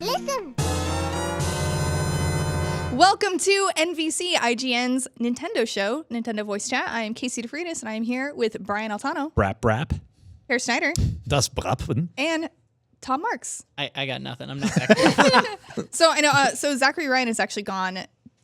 Listen. Welcome to NVC, IGN's Nintendo show, Nintendo Voice Chat. I am Casey DeFreitas, and I am here with Brian Altano, Brap. Herr Schneider, Das Brappen. and Tom Marks. I got nothing. I'm not that good. So I know. So Zachary Ryan is actually gone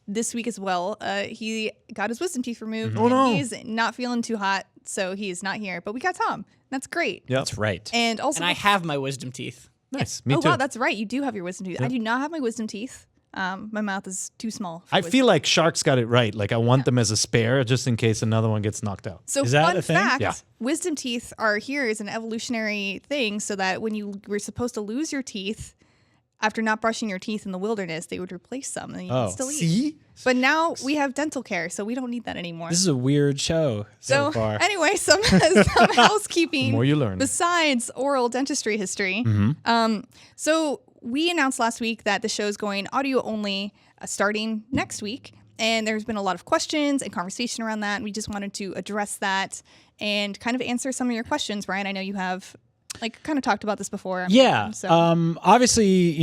this week as well. He got his wisdom teeth removed. Oh, no. He's not feeling too hot, so he is not here. But we got Tom. That's great. Yep. That's right. And also, And I have my wisdom teeth. Nice. Me oh too. wow, that's right. You do have your wisdom teeth. Yep. I do not have my wisdom teeth. My mouth is too small. For I wisdom. feel like Shark's got it right. Like I want them as a spare just in case another one gets knocked out. So Is that fun a thing? fact, Yeah. wisdom teeth are here as an evolutionary thing so that when you were supposed to lose your teeth after not brushing your teeth in the wilderness, they would replace them and you could still eat. See? But now we have dental care, so we don't need that anymore. This is a weird show so far. Anyway, some housekeeping. The more you learn. Besides oral dentistry history. So we announced last week that the show is going audio only starting next week. And there's been a lot of questions and conversation around that. And we just wanted to address that and kind of answer some of your questions. Brian, I know you have kind of talked about this before. Yeah. So. Obviously,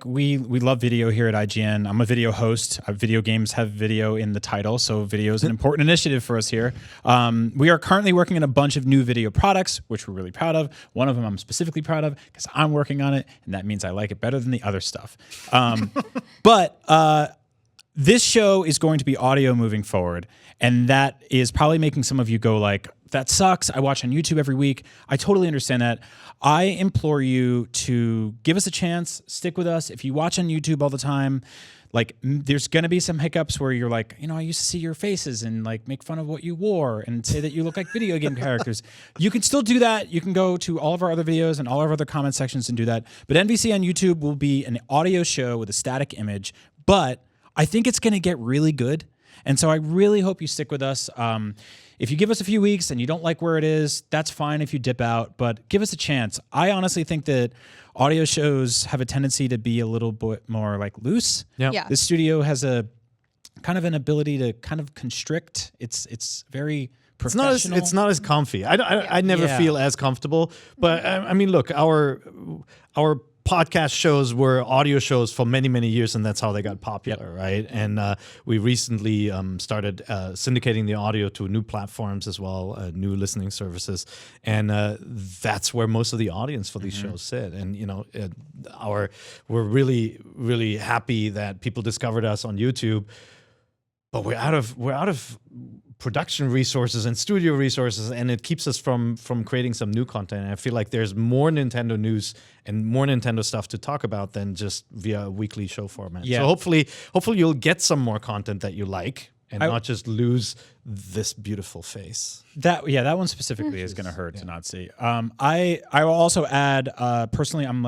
we love video here at IGN. I'm a video host. Video games have video in the title, so video is an important initiative for us here. We are currently working on a bunch of new video products, which we're really proud of. One of them I'm specifically proud of because I'm working on it, and that means I like it better than the other stuff. But this show is going to be audio moving forward, and that is probably making some of you go like, that sucks. I watch on YouTube every week. I totally understand that. I implore you to give us a chance, stick with us. If you watch on YouTube all the time, there's going to be some hiccups where you're like, I used to see your faces and make fun of what you wore and say that you look like video game characters. You can still do that. You can go to all of our other videos and all of our other comment sections and do that. But NVC on YouTube will be an audio show with a static image, but I think it's going to get really good. And so I really hope you stick with us. If you give us a few weeks and you don't like where it is, that's fine if you dip out, but give us a chance. I honestly think that audio shows have a tendency to be a little bit more loose. Yep. Yeah. This studio has a kind of an ability to kind of constrict. It's very professional. It's not as comfy. I never Yeah. feel as comfortable. But I mean, look, our podcast shows were audio shows for many, many years, and that's how they got popular, right? And we recently started syndicating the audio to new platforms as well, new listening services, and that's where most of the audience for these shows sit. And we're really, really happy that people discovered us on YouTube, but we're out of production resources and studio resources, and it keeps us from creating some new content. And I feel like there's more Nintendo news and more Nintendo stuff to talk about than just via a weekly show format. Yeah. So hopefully you'll get some more content that you like and not just lose this beautiful face. That one specifically is going to hurt to not see. I will also add, personally, I'm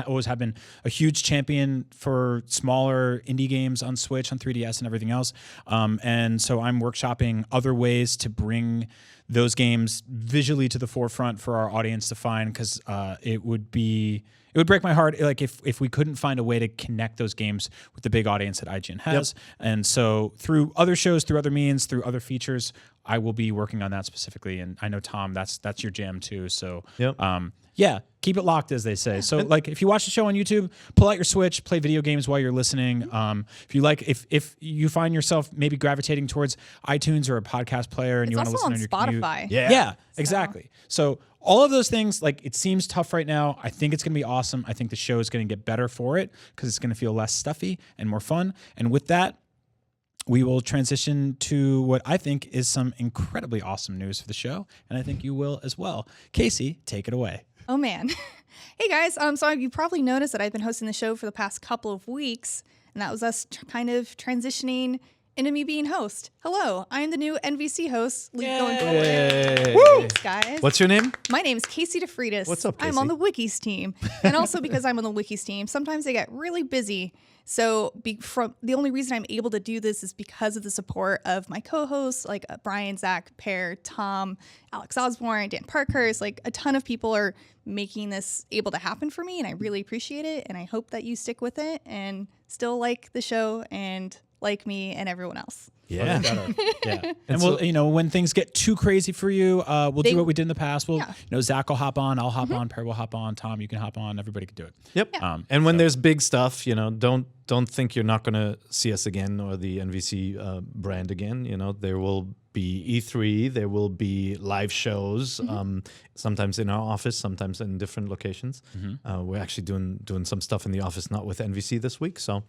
always have been a huge champion for smaller indie games on Switch, on 3DS, and everything else. And so I'm workshopping other ways to bring those games visually to the forefront for our audience to find, because it would break my heart if we couldn't find a way to connect those games with the big audience that IGN has. Yep. And so through other shows, through other means, through other features, I will be working on that specifically. And I know, Tom, that's your jam too. So yep. Yeah, keep it locked, as they say. So, if you watch the show on YouTube, pull out your Switch, play video games while you're listening. If you find yourself maybe gravitating towards iTunes or a podcast player, and you want to listen on your Spotify. commute, yeah, exactly. So all of those things, it seems tough right now. I think it's going to be awesome. I think the show is going to get better for it because it's going to feel less stuffy and more fun. And with that, we will transition to what I think is some incredibly awesome news for the show, and I think you will as well. Casey, take it away. Oh, man. Hey, guys. So you probably noticed that I've been hosting the show for the past couple of weeks, and that was us kind of transitioning into me being host. Hello, I am the new NVC host. Going forward. Thanks, guys. What's your name? My name is Casey DeFreitas. What's up, Casey? I'm on the Wikis team. And also because I'm on the Wikis team, sometimes they get really busy. So the only reason I'm able to do this is because of the support of my co-hosts, like Brian, Zach, Pear, Tom, Alex Osborne, Dan Parkhurst. A ton of people are making this able to happen for me, and I really appreciate it. And I hope that you stick with it and still like the show and like me and everyone else. Yeah. Yeah. And so- we'll, when things get too crazy for you, we'll do what we did in the past. We'll, Yeah. Zach will hop on, I'll hop on, Perry will hop on, Tom, you can hop on, everybody can do it. Yep. And when there's big stuff, don't think you're not going to see us again or the NVC brand again. There will be E3, there will be live shows, sometimes in our office, sometimes in different locations. We're actually doing some stuff in the office, not with NVC this week. So,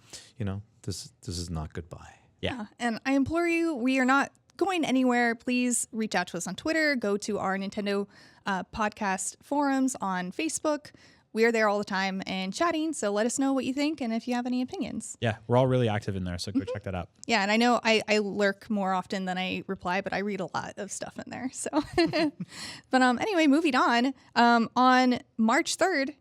this is not goodbye. Yeah. And I implore you, we are not going anywhere. Please reach out to us on Twitter. Go to our Nintendo podcast forums on Facebook. We are there all the time and chatting. So let us know what you think and if you have any opinions. Yeah, we're all really active in there, so go check that out. Yeah. And I know I lurk more often than I reply, but I read a lot of stuff in there. So, but anyway, moving on. On March 3rd,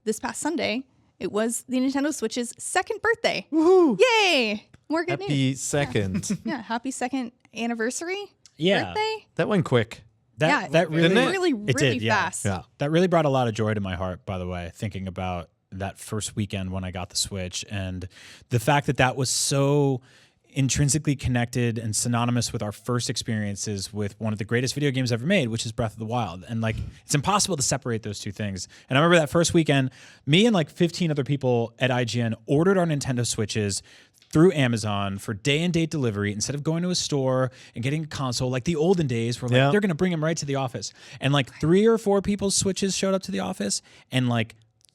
this past Sunday, it was the Nintendo Switch's second birthday. Woohoo! Yay! More good news. Happy second. Yeah, happy second anniversary. Yeah. Birthday. That went quick. That really, Didn't it? really It did, yeah. fast. Yeah. That really brought a lot of joy to my heart, by the way, thinking about that first weekend when I got the Switch and the fact that was so intrinsically connected and synonymous with our first experiences with one of the greatest video games ever made, which is Breath of the Wild. And it's impossible to separate those two things. And I remember that first weekend, me and 15 other people at IGN ordered our Nintendo Switches through Amazon for day and date delivery instead of going to a store and getting a console like the olden days where they're going to bring them right to the office. And 3 or 4 people's Switches showed up to the office and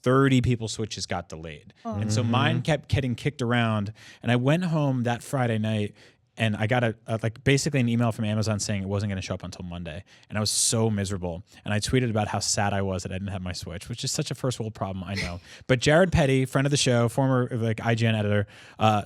30 people's Switches got delayed. And so mine kept getting kicked around. And I went home that Friday night and I got basically an email from Amazon saying it wasn't going to show up until Monday. And I was so miserable. And I tweeted about how sad I was that I didn't have my Switch, which is such a first world problem, I know. But Jared Petty, friend of the show, former IGN editor,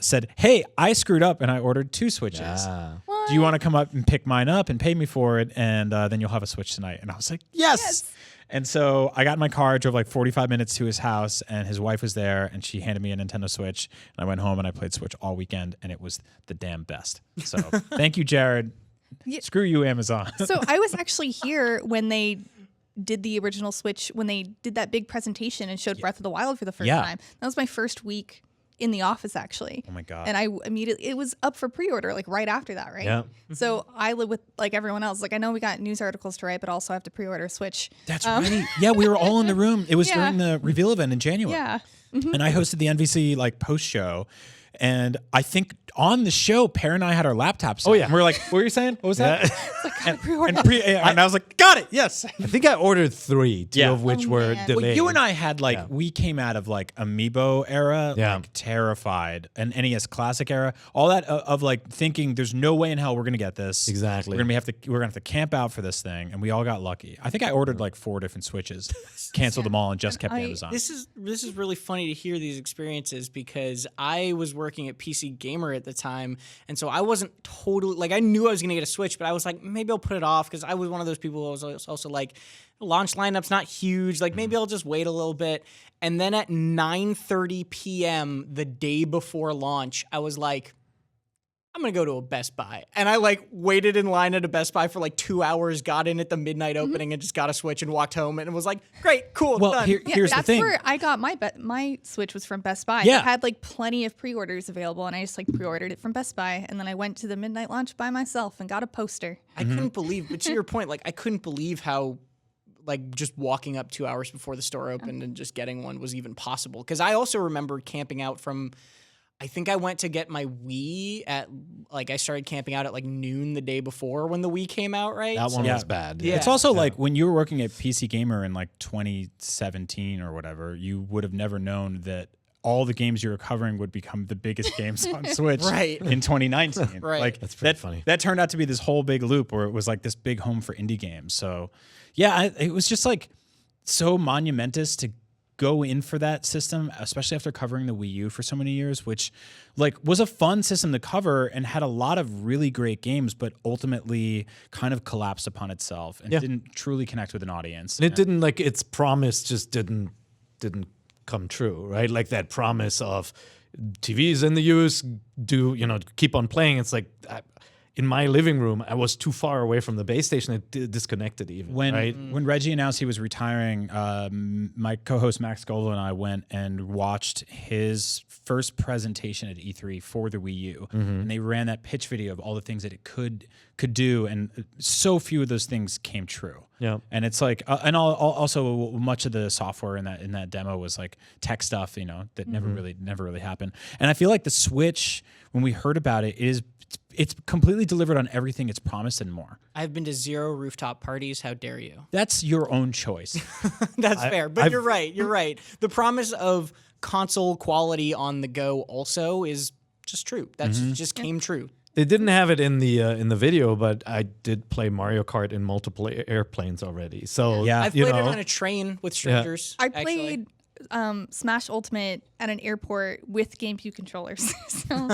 said, "Hey, I screwed up and I ordered 2 Switches. Yeah. Do you want to come up and pick mine up and pay me for it? And then you'll have a Switch tonight." And I was like, yes. And so I got in my car, drove 45 minutes to his house, and his wife was there, and she handed me a Nintendo Switch. And I went home and I played Switch all weekend, and it was the damn best. So thank you, Jared. Yeah. Screw you, Amazon. So I was actually here when they did the original Switch, when they did that big presentation and showed Breath of the Wild for the first time. That was my first week in the office, actually. Oh my God. And I immediately, it was up for pre-order right after that, right? Yeah. So I live with everyone else. I know we got news articles to write, but also have to pre-order a Switch. That's right. Yeah, we were all in the room. It was during the reveal event in January. Yeah. And I hosted the NVC post show. And I think on the show, Per and I had our laptops. Oh, yeah. And we were like, what were you saying? What was that? Pre-order. And I was like, got it. Yes. I think I ordered 3, 2 of which were man. delayed. Well, you and I had we came out of Amiibo era, Yeah. terrified, and NES Classic era, all that of thinking there's no way in hell we're gonna get this. Exactly. We're gonna have to camp out for this thing, and we all got lucky. I think I ordered 4 different Switches, canceled them all, and just kept Amazon. This is really funny to hear these experiences because I was working at PC Gamer at the time, and so I wasn't totally I knew I was gonna get a Switch, but I was like, maybe I'll put it off because I was one of those people who was also like, launch lineup's not huge. Maybe I'll just wait a little bit. And then at 9:30 p.m. the day before launch, I was like, I'm going to go to a Best Buy. And I waited in line at a Best Buy for 2 hours, got in at the midnight opening and just got a Switch and walked home. And it was like, great, cool, Well, done. here's the that's thing. where I got my Switch was from Best Buy. Yeah. It had plenty of pre-orders available, and I just pre-ordered it from Best Buy, and then I went to the midnight launch by myself and got a poster. I couldn't believe, but to your point, I couldn't believe how just walking up 2 hours before the store opened and just getting one was even possible. Because I also remember camping out from, I think I went to get my Wii at, I started camping out at noon the day before when the Wii came out, right? That one Yeah. was bad. Yeah. It's also when you were working at PC Gamer in 2017 or whatever, you would have never known that all the games you were covering would become the biggest games on Switch Right. in 2019. Right. That's pretty funny. That turned out to be this whole big loop where it was this big home for indie games. So, yeah, it was just so monumentous to go in for that system, especially after covering the Wii U for so many years, which was a fun system to cover and had a lot of really great games, but ultimately kind of collapsed upon itself and didn't truly connect with an audience. And it didn't its promise just didn't come true, right? That promise of TVs in the use keep on playing. It's in my living room, I was too far away from the base station. It disconnected even. Right? When Reggie announced he was retiring, my co-host Max Scoville and I went and watched his first presentation at E3 for the Wii U, and they ran that pitch video of all the things that it could do, and so few of those things came true. Yeah, and it's like, also much of the software in that demo was like tech stuff, that never really happened. And I feel like the Switch, when we heard about it, it's completely delivered on everything it's promised and more. I've been to 0 rooftop parties. How dare you? That's your own choice. That's fair. But you're right. You're right. The promise of console quality on the go also is just true. That just came true. They didn't have it in the video, but I did play Mario Kart in multiple airplanes already. So yeah, I've played it on a train with strangers. I played Smash Ultimate at an airport with GameCube controllers. So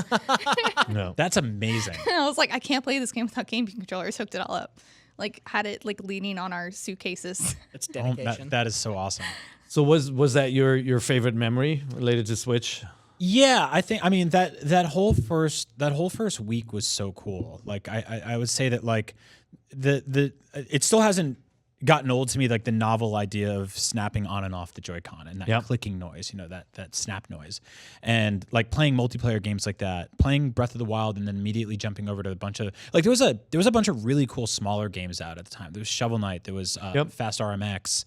no, that's amazing. I was like, I can't play this game without GameCube controllers. Hooked it all up, like had it like leaning on our suitcases. It's dedication. That is so awesome. So was that your favorite memory related to Switch? Yeah, I mean that whole first week was so cool. Like I would say that like the it still hasn't gotten old to me, like the novel idea of snapping on and off the Joy-Con and that clicking noise, that snap noise. And like playing multiplayer games like that, playing Breath of the Wild and then immediately jumping over to a bunch of like there was a bunch of really cool smaller games out at the time. There was Shovel Knight, there was Fast RMX,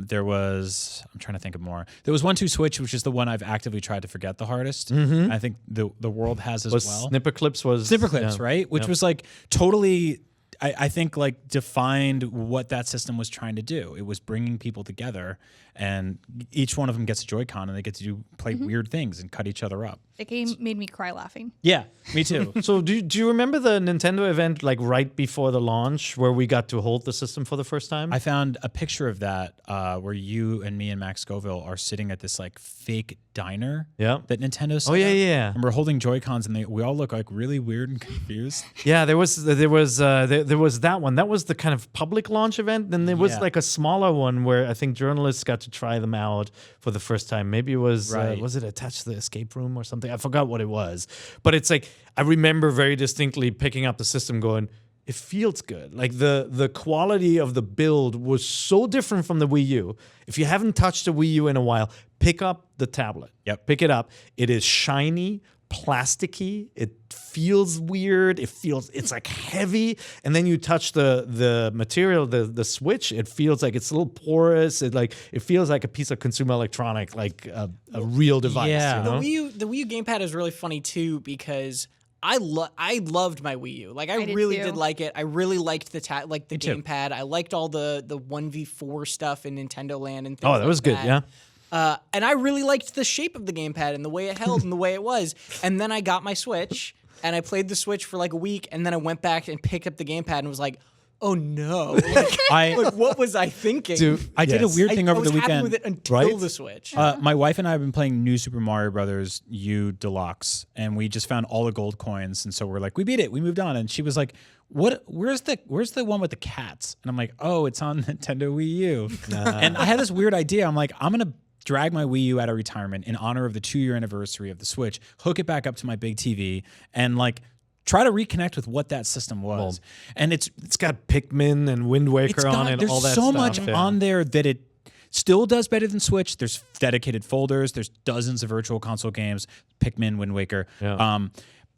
there was, I'm trying to think of more. There was 1-2 Switch, which is the one I've actively tried to forget the hardest. I think the world has as well. Snipperclips, right? Which was like totally, I think like defined what that system was trying to do. It was bringing people together, and each one of them gets a Joy-Con, and they get to play weird things and cut each other up. The game made me cry laughing. Yeah, me too. So do you remember the Nintendo event like right before the launch where we got to hold the system for the first time? I found a picture of that where you and me and Max Scoville are sitting at this like fake diner that Nintendo set up. Yeah. And we're holding Joy-Cons, and we all look like really weird and confused. Yeah, there was that one. That was the kind of public launch event. Then there was like a smaller one where I think journalists got to try them out for the first time. Maybe it was was it attached to the escape room or something? I forgot what it was. But it's like I remember very distinctly picking up the system going, it feels good. Like the quality of the build was so different from the Wii U. If you haven't touched a Wii U in a while, pick up the tablet. Pick it up. It is shiny, plasticky. It feels weird. It's like heavy. And then you touch the material, the Switch, it feels like it's a little porous. It feels like a piece of consumer electronic, like a real device. Yeah. The Wii U gamepad is really funny too because I loved my Wii U. Like I really did like it. I really liked the gamepad. I liked all the 1v4 stuff in Nintendo Land and things that was good. Yeah. And I really liked the shape of the gamepad and the way it held and the way it was. And then I got my Switch and I played the Switch for like a week, and then I went back and picked up the gamepad and was like, oh no! Like, what was I thinking? Dude, I did a weird thing over the weekend. I was happy with it until the Switch. My wife and I have been playing New Super Mario Brothers U Deluxe, and we just found all the gold coins, and so we're like, we beat it, we moved on, and she was like, "What? Where's the one with the cats?" And I'm like, "Oh, it's on Nintendo Wii U." And I had this weird idea. I'm like, I'm gonna drag my Wii U out of retirement in honor of the 2-year anniversary of the Switch, hook it back up to my big TV, and like try to reconnect with what that system was. And it's got Pikmin and Wind Waker on it, all that stuff. There's so much on there that it still does better than Switch. There's dedicated folders. There's dozens of virtual console games, Pikmin, Wind Waker. Yeah.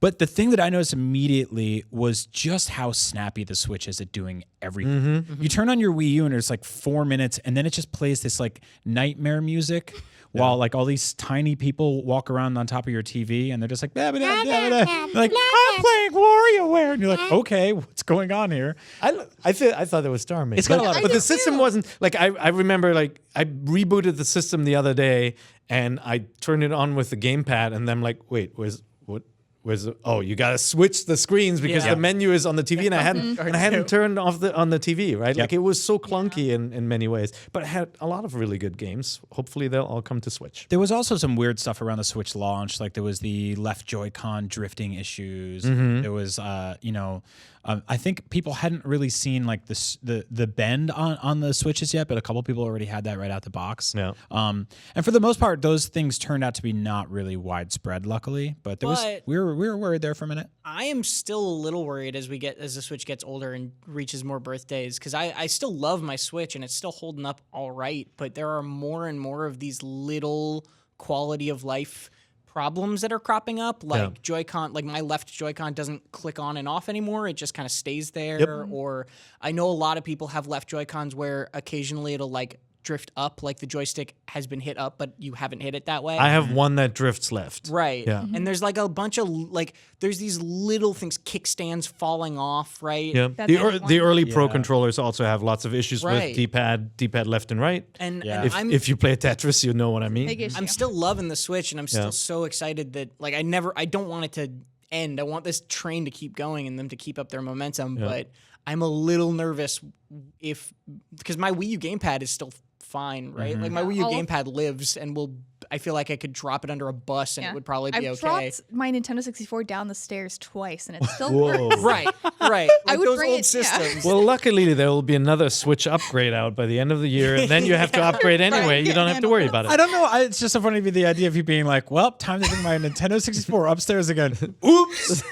But the thing that I noticed immediately was just how snappy the Switch is at doing everything. You turn on your Wii U and there's like 4 minutes, and then it just plays this like nightmare music while like all these tiny people walk around on top of your TV, and they're just like, like, I'm playing WarioWare, and you're like, okay, what's going on here? I thought it was charming. It's got a lot of, but the system wasn't like I remember like I rebooted the system the other day, and I turned it on with the gamepad, and then I'm like, wait, you got to switch the screens because the menu is on the TV, and I hadn't turned off on the TV, right? Like it was so clunky in many ways, but it had a lot of really good games. Hopefully they'll all come to Switch. There was also some weird stuff around the Switch launch, like there was the left Joy-Con drifting issues. There was, I think people hadn't really seen like the bend on the Switches yet, but a couple people already had that right out the box. Yeah. And for the most part, those things turned out to be not really widespread, luckily. But we were worried there for a minute. I am still a little worried as the Switch gets older and reaches more birthdays, because I still love my Switch and it's still holding up all right, but there are more and more of these little quality of life problems that are cropping up, like Joy-Con, like my left Joy-Con doesn't click on and off anymore. It just kind of stays there. Or I know a lot of people have left Joy-Cons where occasionally it'll like drift up, like the joystick has been hit up, but you haven't hit it that way. I have one that drifts left. Right. Yeah. And there's like a bunch of like, there's these little things, kickstands falling off, right? Yeah. That's The early Pro controllers also have lots of issues Right. with D-pad left and right. And If you play Tetris, you know what I mean. Big issue. I'm still loving the Switch, and I'm still so excited that like I don't want it to end. I want this train to keep going and them to keep up their momentum, but I'm a little nervous because my Wii U gamepad is still fine, right? Like my Wii U gamepad lives and I feel like I could drop it under a bus and it would probably be I've okay. dropped my Nintendo 64 down the stairs twice and it still works. Right. Like I would those bring old it- systems. Well, luckily there will be another Switch upgrade out by the end of the year, and then you have to upgrade anyway. You don't have to worry about it. I don't know. It's just so funny to me, the idea of you being like, well, time to bring my Nintendo 64 upstairs again. Oops.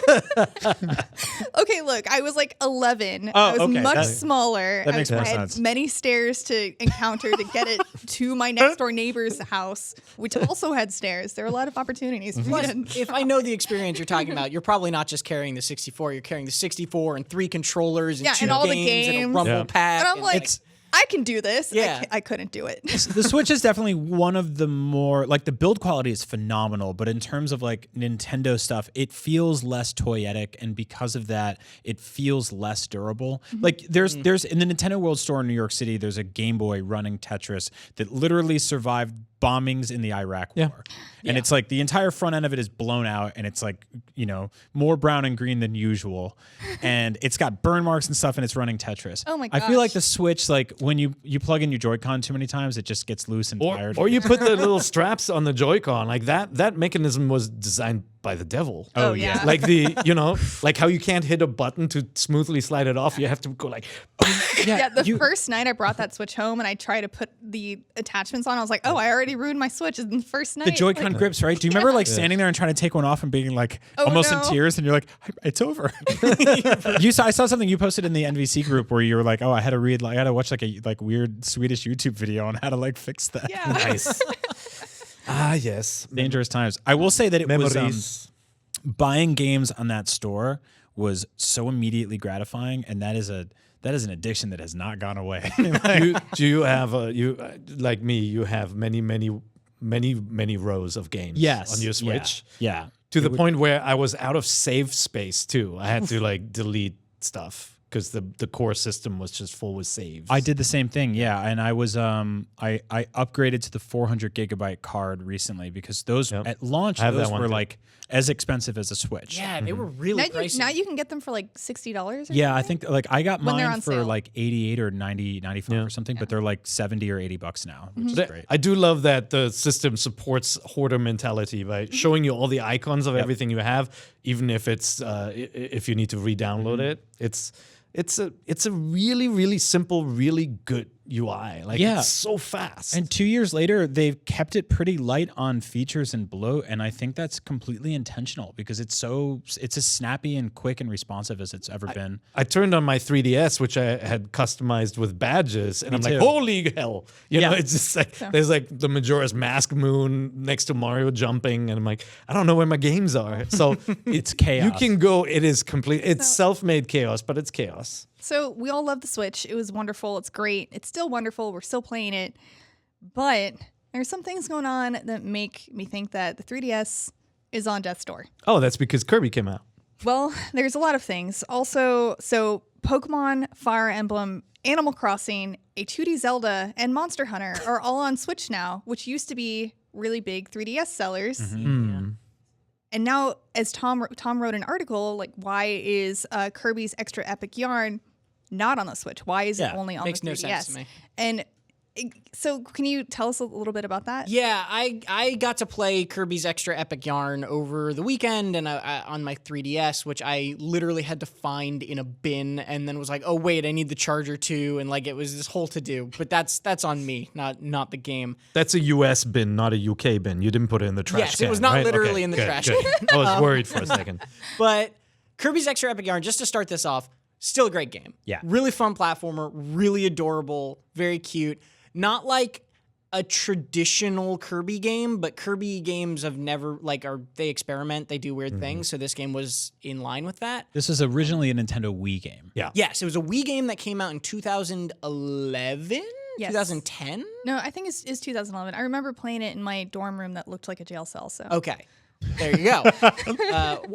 Okay, look, I was like 11. Oh, I was okay, much that- smaller. that makes I more had sense. many stairs to encounter to get it to my next door neighbor's house, which also had stairs. There are a lot of opportunities. For Plus, me to- if I know the experience you're talking about, you're probably not just carrying the 64. You're carrying the 64 and 3 controllers and Yeah, 2 and all the games and a games. rumble Yeah. pack. and I'm like, I can do this. Yeah. I couldn't do it. The Switch is definitely one of the more, like, the build quality is phenomenal, but in terms of like Nintendo stuff, it feels less toyetic, and because of that, it feels less durable. Like there's in the Nintendo World Store in New York City, there's a Game Boy running Tetris that literally survived bombings in the Iraq War. And it's like the entire front end of it is blown out, and it's like, you know, more brown and green than usual. And it's got burn marks and stuff, and it's running Tetris. Oh my I feel like gosh. the Switch, like when you plug in your Joy-Con too many times, it just gets loose and tired. Or you put the little straps on the Joy-Con. Like that mechanism was designed by the devil. Oh, yeah. Like like how you can't hit a button to smoothly slide it off. You have to go like, Yeah, the first night I brought that Switch home and I tried to put the attachments on, I was like, oh, I already ruined my Switch in the first night. The Joy-Con Like, grips, right? Do you remember like standing there and trying to take one off and being like Oh, almost in no. tears, and you're like, it's over. I saw something you posted in the NVC group where you were like, oh, I had to watch like a weird Swedish YouTube video on how to like fix that. Yeah. nice. Ah, yes. Dangerous times. I will say that it was Memories. buying games on that store was so immediately gratifying, and that is an addiction that has not gone away. do you have like me? You have many rows of games. Yes. on your Switch. Yeah. To the point where I was out of save space too. I had to like delete stuff because the core system was just full with saves. I did the same thing, yeah, and I was I upgraded to the 400 gigabyte card recently because those at launch I have those that one were too. like as expensive as a Switch. Yeah, they were really pricey. Now you can get them for like $60. Yeah, I think like I got When they're mine on for sale. like 88 or 90, 95 or something, but they're like 70 or 80 bucks now, which is great. I do love that the system supports hoarder mentality by showing you all the icons of everything you have, even if it's if you need to re-download it. It's a really, really simple, really good UI. Like it's so fast. And 2 years later, they've kept it pretty light on features and bloat, and I think that's completely intentional because it's as snappy and quick and responsive as it's ever been. I turned on my 3DS, which I had customized with badges, and I'm too. like, holy hell. You know, Yeah. it's just like, there's like the Majora's Mask moon next to Mario jumping, and I'm like, I don't know where my games are. So It's chaos. you can go, it is complete, it's self-made chaos, but it's chaos. So we all love the Switch. It was wonderful. It's great. It's still wonderful. We're still playing it. But there's some things going on that make me think that the 3DS is on death's door. Oh, that's because Kirby came out. Well, there's a lot of things. Also, so Pokemon, Fire Emblem, Animal Crossing, a 2D Zelda, and Monster Hunter are all on Switch now, which used to be really big 3DS sellers. And now, as Tom wrote an article, like, why is Kirby's Extra Epic Yarn not on the Switch? Why is it only on makes the 3DS? no sense to me. And So can you tell us a little bit about that? Yeah, I got to play Kirby's Extra Epic Yarn over the weekend and on my 3DS, which I literally had to find in a bin, and then was like, oh wait, I need the charger too, and like it was this whole to do. But that's on me, not the game. That's a US bin, not a UK bin. You didn't put it in the trash Yes, can, it was not right? literally Okay, in the good, trash good. can. I was worried for a second. But Kirby's Extra Epic Yarn, just to start this off, still a great game. Yeah. Really fun platformer, really adorable, very cute. Not like a traditional Kirby game, but Kirby games have never, they experiment, they do weird things, so this game was in line with that. This was originally a Nintendo Wii game. Yeah. Yes, it was a Wii game that came out in 2011? Yes. 2010? No, I think it's 2011. I remember playing it in my dorm room that looked like a jail cell. So Okay. There you go.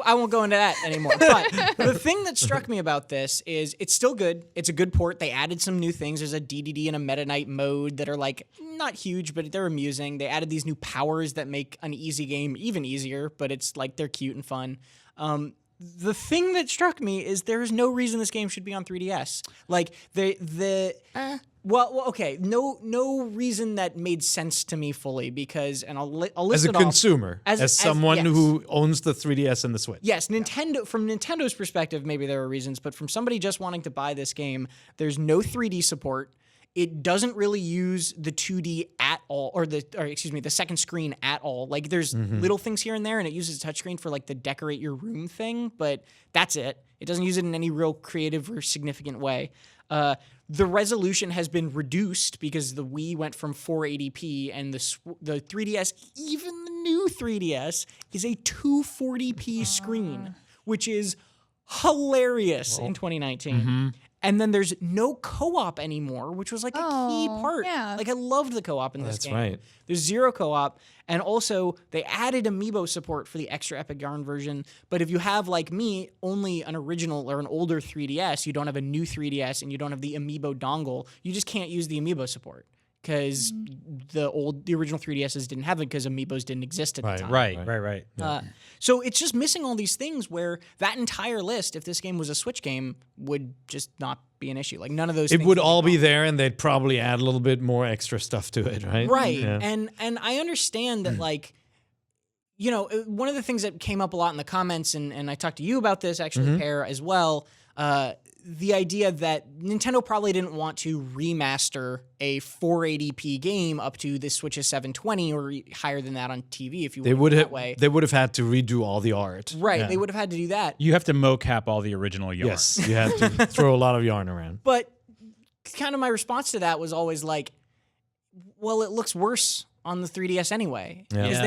I won't go into that anymore. But the thing that struck me about this is it's still good. It's a good port. They added some new things. There's a DDD and a Meta Knight mode that are like not huge, but they're amusing. They added these new powers that make an easy game even easier, but it's like they're cute and fun. The thing that struck me is there is no reason this game should be on 3DS. Like Well, okay. No reason that made sense to me fully because, and I'll list As a it off. consumer, as someone yes. who owns the 3DS and the Switch. Yes, Nintendo. From Nintendo's perspective, maybe there are reasons, but from somebody just wanting to buy this game, there's no 3D support. It doesn't really use the 2D at all, or the second screen at all. Like there's little things here and there, and it uses a touchscreen for like the decorate your room thing, but that's it. It doesn't use it in any real creative or significant way. The resolution has been reduced because the Wii went from 480p, and the 3DS, even the new 3DS, is a 240p screen, which is hilarious in 2019. And then there's no co-op anymore, which was like a key part. yeah. Like I loved the co-op in this That's game. right. There's zero co-op, and also they added amiibo support for the Extra Epic Yarn version. But if you have, like me, only an original or an older 3DS, you don't have a new 3DS, and you don't have the amiibo dongle, you just can't use the amiibo support because the original 3DSs didn't have it because amiibos didn't exist at the time. Right. So it's just missing all these things where that entire list, if this game was a Switch game, would just not be an issue. Like none of those It things would all be there, and they'd probably add a little bit more extra stuff to it, right? right. Yeah. And I understand that like, you know, one of the things that came up a lot in the comments, and I talked to you about this actually, Pear, as well, the idea that Nintendo probably didn't want to remaster a 480p game up to the Switch's 720 or higher than that on TV if you They want would it have. that way. They would have had to redo all the art. Right, Yeah. they would have had to do that. You have to mocap all the original yarn. Yes, you had to throw a lot of yarn around. But kind of my response to that was always like, well, it looks worse on the 3DS anyway, Yeah. because Yeah.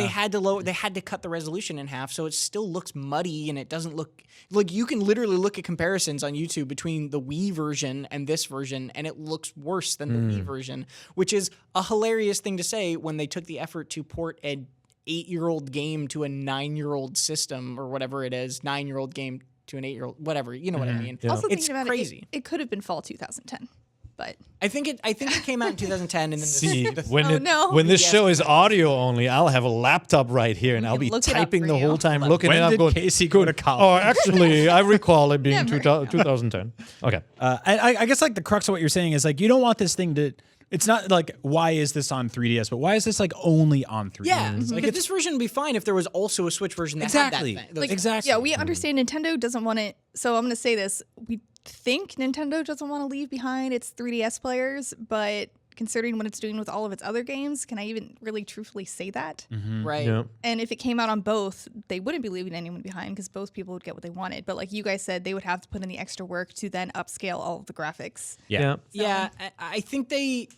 they had to cut the resolution in half, so it still looks muddy and it doesn't look like you can literally look at comparisons on YouTube between the Wii version and this version, and it looks worse than the Wii version, which is a hilarious thing to say when they took the effort to port an 8-year-old game to a 9-year-old system or whatever it is, 9-year-old game to an 8-year-old, whatever, you know what I mean? also It's thinking about crazy. it could have been fall 2010, but I think it came out in 2010, and then See, the when this Yes. show is audio only, I'll have a laptop right here, and I'll can be look it up typing for the you. whole time, Hold on. looking When it up, did going, Casey go to college? Oh, actually, I recall it being Never. 2010. Okay. I guess like the crux of what you're saying is like you don't want this thing to. It's not like why is this on 3DS, but why is this like only on 3DS? Yeah, Like because this version would be fine if there was also a Switch version that Exactly. had that thing. like Exactly. yeah, we understand Nintendo doesn't want it. So I'm going to say this: we think Nintendo doesn't want to leave behind its 3DS players, but considering what it's doing with all of its other games, can I even really truthfully say that? Right. Yeah. And if it came out on both, they wouldn't be leaving anyone behind because both people would get what they wanted. But like you guys said, they would have to put in the extra work to then upscale all of the graphics. Yeah. Yeah, I think they.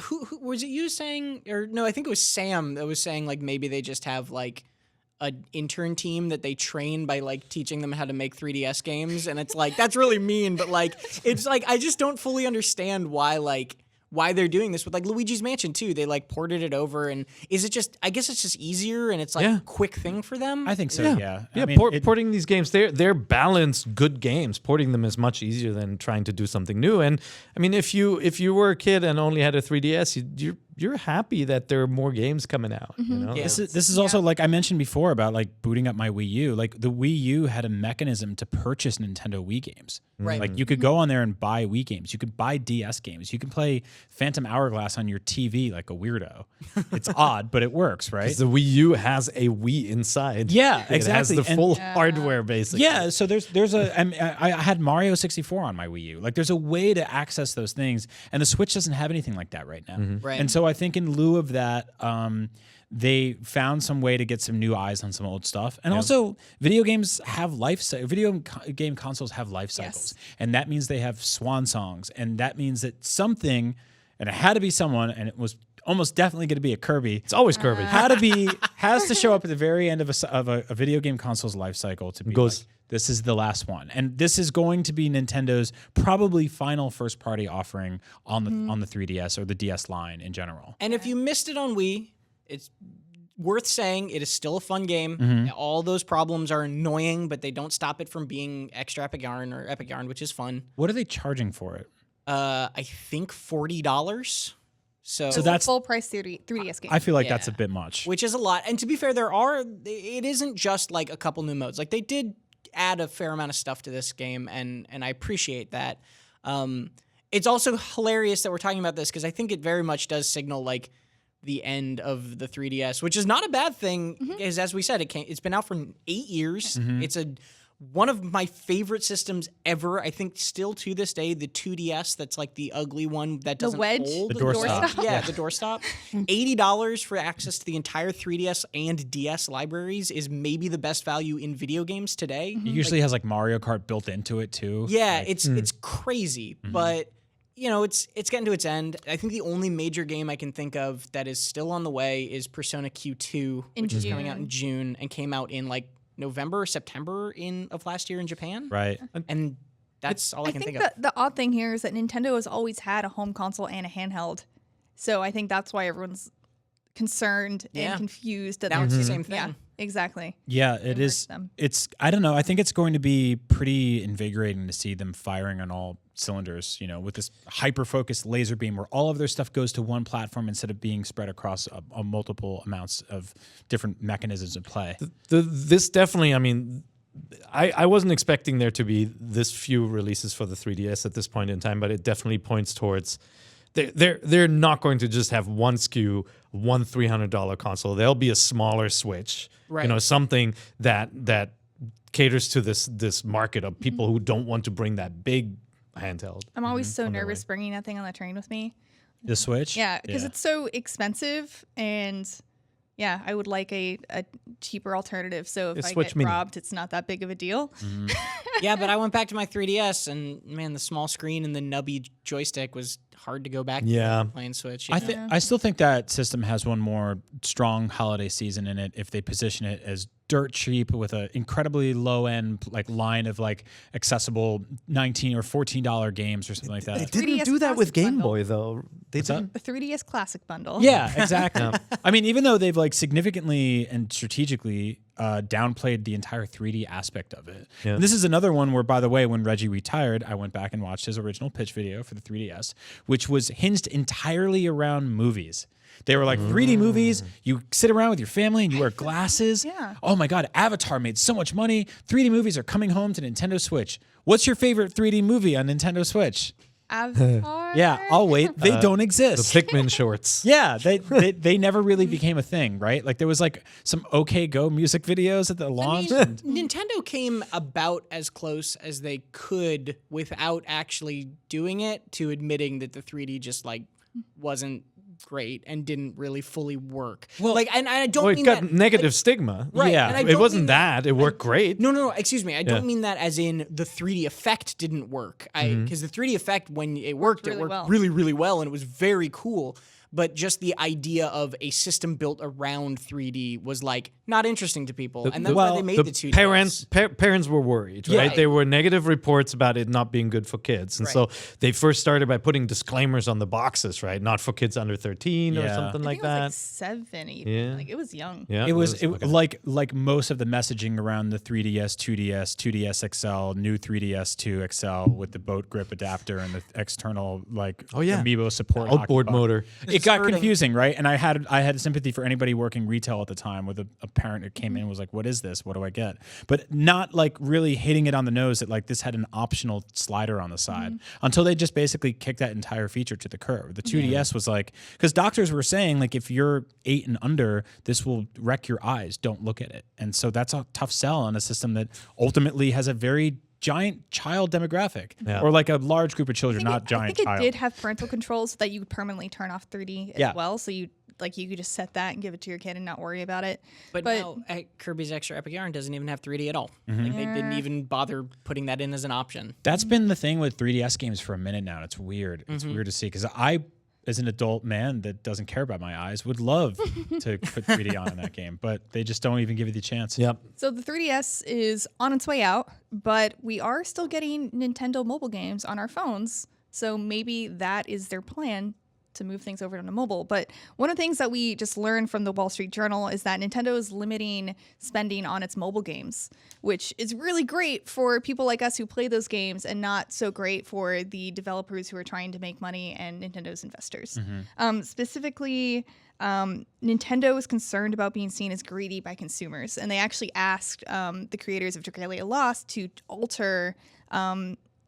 Who was it? You saying, or no? I think it was Sam that was saying like maybe they just have like an intern team that they train by like teaching them how to make 3DS games, and it's like that's really mean, but like it's like I just don't fully understand why they're doing this with like Luigi's Mansion too. They like ported it over, and is it just? I guess it's just easier, and it's like Yeah. a quick thing for them. I think so. Yeah. Yeah, I mean, porting these games, they're balanced good games. Porting them is much easier than trying to do something new. And I mean, if you were a kid and only had a 3DS, you're you're happy that there are more games coming out. You know, Yeah. This is also like I mentioned before about like booting up my Wii U. Like the Wii U had a mechanism to purchase Nintendo Wii games. Right. Like you could go on there and buy Wii games. You could buy DS games. You can play Phantom Hourglass on your TV like a weirdo. It's odd, but it works, right? 'cause the Wii U has a Wii inside. Yeah, It has exactly. the full hardware, basically. Yeah, so there's a I had Mario 64 on my Wii U. Like there's a way to access those things, and the Switch doesn't have anything like that right now. Right. And so I think in lieu of that, they found some way to get some new eyes on some old stuff, and also video games have game consoles have life cycles, and that means they have swan songs, and that means that something, and it had to be someone, and it was almost definitely going to be a Kirby. It's always Kirby. Has to show up at the very end of a video game console's life cycle to be Goes- like, this is the last one, and this is going to be Nintendo's probably final first party offering on the 3DS or the DS line in general. And if you missed it on Wii, it's worth saying it is still a fun game. Mm-hmm. All those problems are annoying, but they don't stop it from being extra Epic Yarn or Epic Yarn, which is fun. What are they charging for it? I think $40. So So that's- full price 3DS game. I feel like that's a Yeah. bit much. which is a lot. And to be fair, it isn't just like a couple new modes. Like they did add a fair amount of stuff to this game, and I appreciate that. It's also hilarious that we're talking about this because I think it very much does signal like the end of the 3DS, which is not a bad thing. Because as we said, it's been out for 8 years. It's one of my favorite systems ever. I think still to this day, the 2DS, that's like the ugly one that doesn't wedge? hold. The doorstop. Yeah, the doorstop. $80 for access to the entire 3DS and DS libraries is maybe the best value in video games today. It usually has like Mario Kart built into it too. Yeah, Like, it's crazy, but you know, it's getting to its end. I think the only major game I can think of that is still on the way is Persona Q2, which is coming out in June and came out in like November or September of last year in Japan. right. And that's all I can think of. the odd thing here is that Nintendo has always had a home console and a handheld. So I think that's why everyone's concerned Yeah. and confused. That Now they're- it's the same thing. Yeah, exactly. Yeah, it is. them. It's I don't know. I think it's going to be pretty invigorating to see them firing on all cylinders. You know, with this hyper focused laser beam, where all of their stuff goes to one platform instead of being spread across a multiple amounts of different mechanisms of play. This definitely, I mean, I wasn't expecting there to be this few releases for the 3DS at this point in time, but it definitely points towards they're not going to just have one SKU, one $300 console. There'll be a smaller Switch, Right. you know, something that caters to this market of people who don't want to bring that big handheld. I'm always so nervous bringing that thing on the train with me. The Switch. Yeah, because it's so expensive, and yeah, I would like a cheaper alternative. So if A I Switch get Mini. robbed, it's not that big of a deal. Yeah, but I went back to my 3DS, and man, the small screen and the nubby joystick was hard to go back Yeah. to playing Switch. I still think that system has one more strong holiday season in it if they position it as dirt cheap with an incredibly low end like line of like accessible $19 or $14 games or something like that. They didn't 3DS do that with Classic Game bundle. Boy though. They didn't. The 3DS Classic bundle. Yeah, exactly. I mean, even though they've like significantly and strategically downplayed the entire 3D aspect of it. Yeah. And this is another one where, by the way, when Reggie retired, I went back and watched his original pitch video for the 3DS, which was hinged entirely around movies. They were like 3D movies. You sit around with your family and you wear glasses. Yeah. Oh my God, Avatar made so much money. 3D movies are coming home to Nintendo Switch. What's your favorite 3D movie on Nintendo Switch? Avatar. Yeah, I'll wait. They don't The exist. Pikmin shorts. Yeah, they never really became a thing, right? Like there was like some OK Go music videos at the launch. and- Nintendo came about as close as they could without actually doing it to admitting that the 3D just like wasn't great and didn't really fully work. Well- like, and I don't Well, it mean got that negative stigma. Right, Yeah. and I It don't wasn't mean that. It worked great. No, excuse me. I Yeah. don't mean that as in the 3D effect didn't work. Because the 3D effect, when it worked, really it worked well. really, really well, and it was very cool. But just the idea of a system built around 3D was like not interesting to people, and that's why they made the 2D. Parents were worried, right? Yeah. There were negative reports about it not being good for kids, and so they first started by putting disclaimers on the boxes, right? Not for kids under 13 or Yeah. something I like think it was that. like 7 even. Yeah. Like it was young. Yeah, It was okay. like most of the messaging around the 3DS, 2DS, 2DS XL, new 3DS2 XL with the boat grip adapter and the external like Oh, yeah. Amiibo support outboard hockey puck. motor. It got hurting. confusing, right? And I had sympathy for anybody working retail at the time with a parent who came in and was like, what is this? What do I get? But not like really hitting it on the nose that like this had an optional slider on the side until they just basically kicked that entire feature to the curb. The 2DS was like, because doctors were saying like, if you're 8 and under, this will wreck your eyes. Don't look at it. And so that's a tough sell on a system that ultimately has a very giant child demographic, or like a large group of children, not giant I think it child. did have parental controls so that you could permanently turn off 3D as well. So you could just set that and give it to your kid and not worry about it. But now Kirby's Extra Epic Yarn doesn't even have 3D at all. Like they didn't even bother putting that in as an option. That's been the thing with 3DS games for a minute now. It's weird. It's weird to see because I, as an adult man that doesn't care about my eyes, would love to put 3D on in that game, but they just don't even give you the chance. Yep. So the 3DS is on its way out, but we are still getting Nintendo mobile games on our phones. So maybe that is their plan to move things over to mobile. But one of the things that we just learned from the Wall Street Journal is that Nintendo is limiting spending on its mobile games, which is really great for people like us who play those games and not so great for the developers who are trying to make money and Nintendo's investors. Specifically, Nintendo is concerned about being seen as greedy by consumers, and they actually asked the creators of Dragalia Lost to alter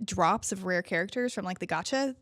drops of rare characters from like the gacha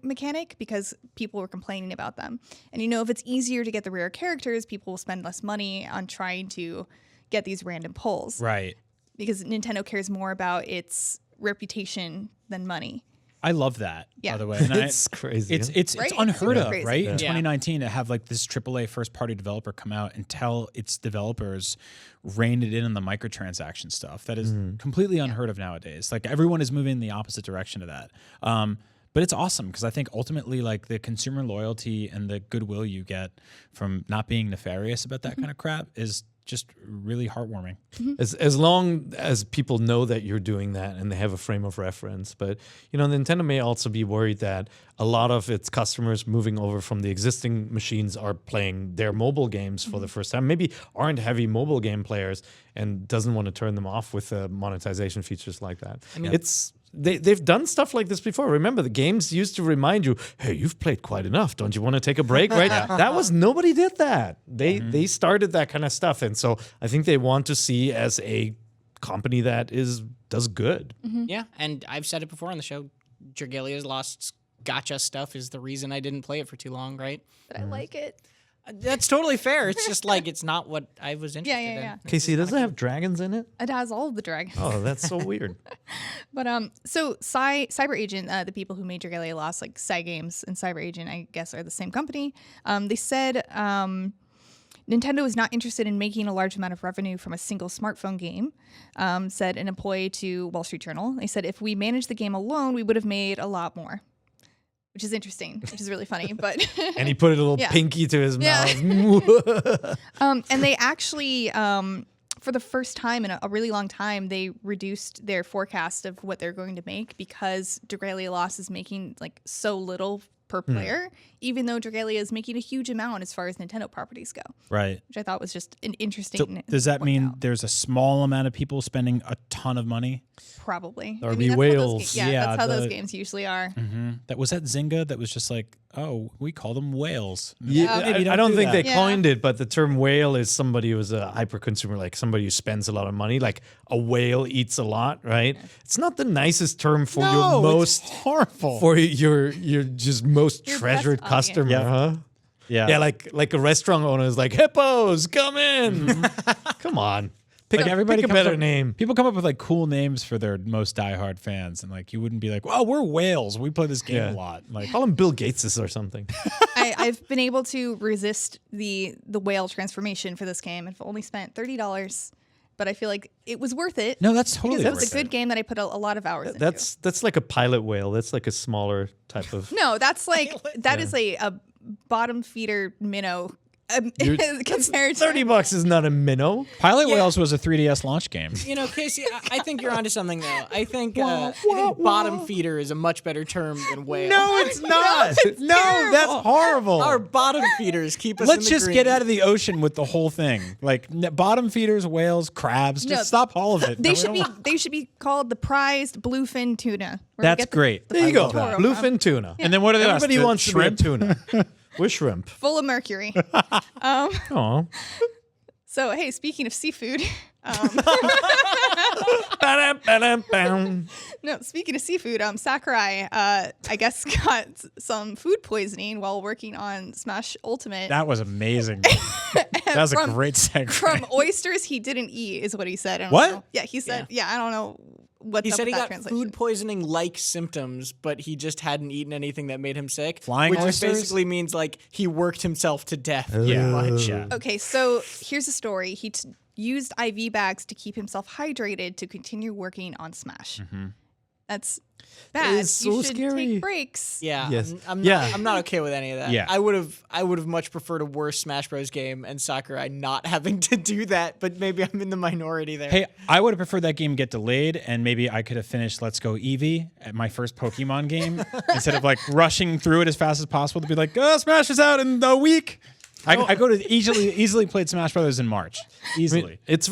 mechanic because people were complaining about them. And if it's easier to get the rare characters, people will spend less money on trying to get these random pulls. Right. Because Nintendo cares more about its reputation than money. I love that, by the way. And It's crazy. It's Right? unheard It's of, crazy. right? Yeah. In 2019, to have like this AAA first-party developer come out and tell its developers rein it in on the microtransaction stuff. That is completely unheard of nowadays. Like everyone is moving in the opposite direction of that. But it's awesome because I think ultimately, like the consumer loyalty and the goodwill you get from not being nefarious about that kind of crap is just really heartwarming. As long as people know that you're doing that and they have a frame of reference. But, Nintendo may also be worried that a lot of its customers moving over from the existing machines are playing their mobile games for the first time, maybe aren't heavy mobile game players and doesn't want to turn them off with monetization features like that. They've done stuff like this before. Remember, the games used to remind you, hey, you've played quite enough. Don't you want to take a break, right? Nobody did that. They started that kind of stuff. And so I think they want to see as a company that does good. Yeah, and I've said it before on the show, Dragalia's Lost gotcha stuff is the reason I didn't play it for too long, right? But I like it. That's totally fair. It's just like it's not what I was interested Yeah. in. Casey, does it have dragons in it? It has all of the dragons. Oh, that's so weird. But so Cyber Agent, the people who made Dragalia Lost, like Cygames and Cyber Agent, I guess are the same company. They said Nintendo is not interested in making a large amount of revenue from a single smartphone game, said an employee to Wall Street Journal. They said if we managed the game alone, we would have made a lot more. Which is interesting, which is really funny, but And he put a little pinky to his mouth. and they actually, for the first time in a really long time, they reduced their forecast of what they're going to make because Dragalia Lost is making like so little per player, even though Dragalia is making a huge amount as far as Nintendo properties go. Right. Which I thought was just an interesting. So does that point mean out. there's a small amount of people spending a ton of money? Probably? Or I be mean, that's how those whales. that's how those the- games usually are. That was that Zynga that was just like, oh, we call them whales. Yeah, Maybe I don't do think that. they coined it, but the term whale is somebody who's a hyper consumer, like somebody who spends a lot of money. Like a whale eats a lot, right? It's not the nicest term for your most horrible. for your just most Your treasured best customer, audience. huh? Yeah, like a restaurant owner is like, hippos, come in. Come on. Pick, Like everybody pick a comes better up- name. People come up with like cool names for their most diehard fans, and like you wouldn't be like, "Oh, we're whales. We play this game a lot." Like, Call him Bill Gateses or something. I've been able to resist the whale transformation for this game. I've only spent $30, but I feel like it was worth it. no, that's totally because it was worth a good it. game that I put a lot of hours into. That's like a pilot whale. That's like a smaller type of. No, that's like that is a bottom feeder minnow compared to $30 is not a minnow. Pilot Whales was a 3DS launch game. You know, Casey, I think you're onto something though. I think bottom feeder is a much better term than whale. No, it's not. No, that's horrible. Our bottom feeders keep us. Let's in the just green. get out of the ocean with the whole thing. Like bottom feeders, whales, crabs. Just No, stop all of it. They No, should we be don't- they should be called the prized bluefin tuna. where we That's get the- great. the There you go. Toro Bluefin from. tuna. And then what are the Everybody rest? wants shrimp? to be a tuna. We're shrimp. full of mercury. Oh. So, hey, speaking of seafood, no, speaking of seafood, Sakurai, I guess, got some food poisoning while working on Smash Ultimate. That was amazing. That was a great segue. From oysters he didn't eat, is what he said. I don't What? know. Yeah, he said, I don't know what's He up said with he that got translation. food poisoning like symptoms, but he just hadn't eaten anything that made him sick. Flying which just oysters? basically means like he worked himself to death. Yeah. Much, yeah. Okay, so here's the story. He used IV bags to keep himself hydrated to continue working on Smash. That's bad. is so you should scary. take breaks. Yeah, Yes. I'm Yeah. not okay with any of that. Yeah. I would have much preferred a worse Smash Bros. Game and Sakurai not having to do that, but maybe I'm in the minority there. Hey, I would have preferred that game get delayed, and maybe I could have finished Let's Go Eevee at my first Pokemon game instead of like rushing through it as fast as possible to be like, Smash is out in a week. I go to easily played Smash Brothers in March. Easily. It's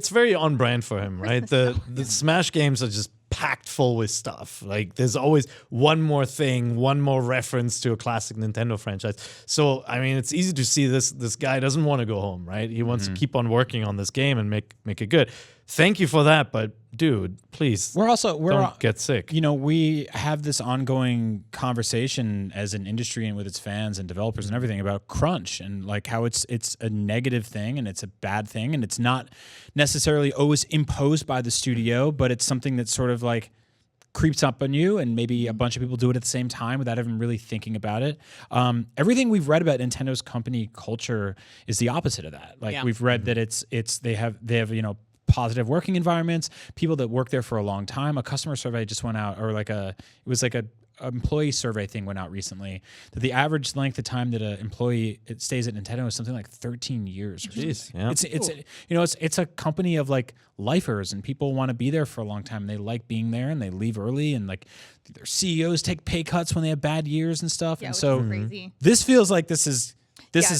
very on brand for him, right? The Smash games are just packed full with stuff. Like there's always one more thing, one more reference to a classic Nintendo franchise. So I mean, it's easy to see this guy doesn't want to go home, right? He wants to keep on working on this game and make it good. Thank you for that, but dude, please don't get sick. You know, we have this ongoing conversation as an industry and with its fans and developers and everything about crunch and like how it's a negative thing and it's a bad thing and it's not necessarily always imposed by the studio, but it's something that's sort of like creeps up on you, and maybe a bunch of people do it at the same time without even really thinking about it. Everything we've read about Nintendo's company culture is the opposite of that. Like we've read that they have positive working environments, people that work there for a long time. A customer survey just went out, or it was like a employee survey thing went out recently, that the average length of time that an employee stays at Nintendo is something like 13 years. Jeez, yeah. It's a company of like lifers, and people want to be there for a long time. They like being there, and they leave early, and like their CEOs take pay cuts when they have bad years and stuff. Yeah, and which so is crazy. this feels like this is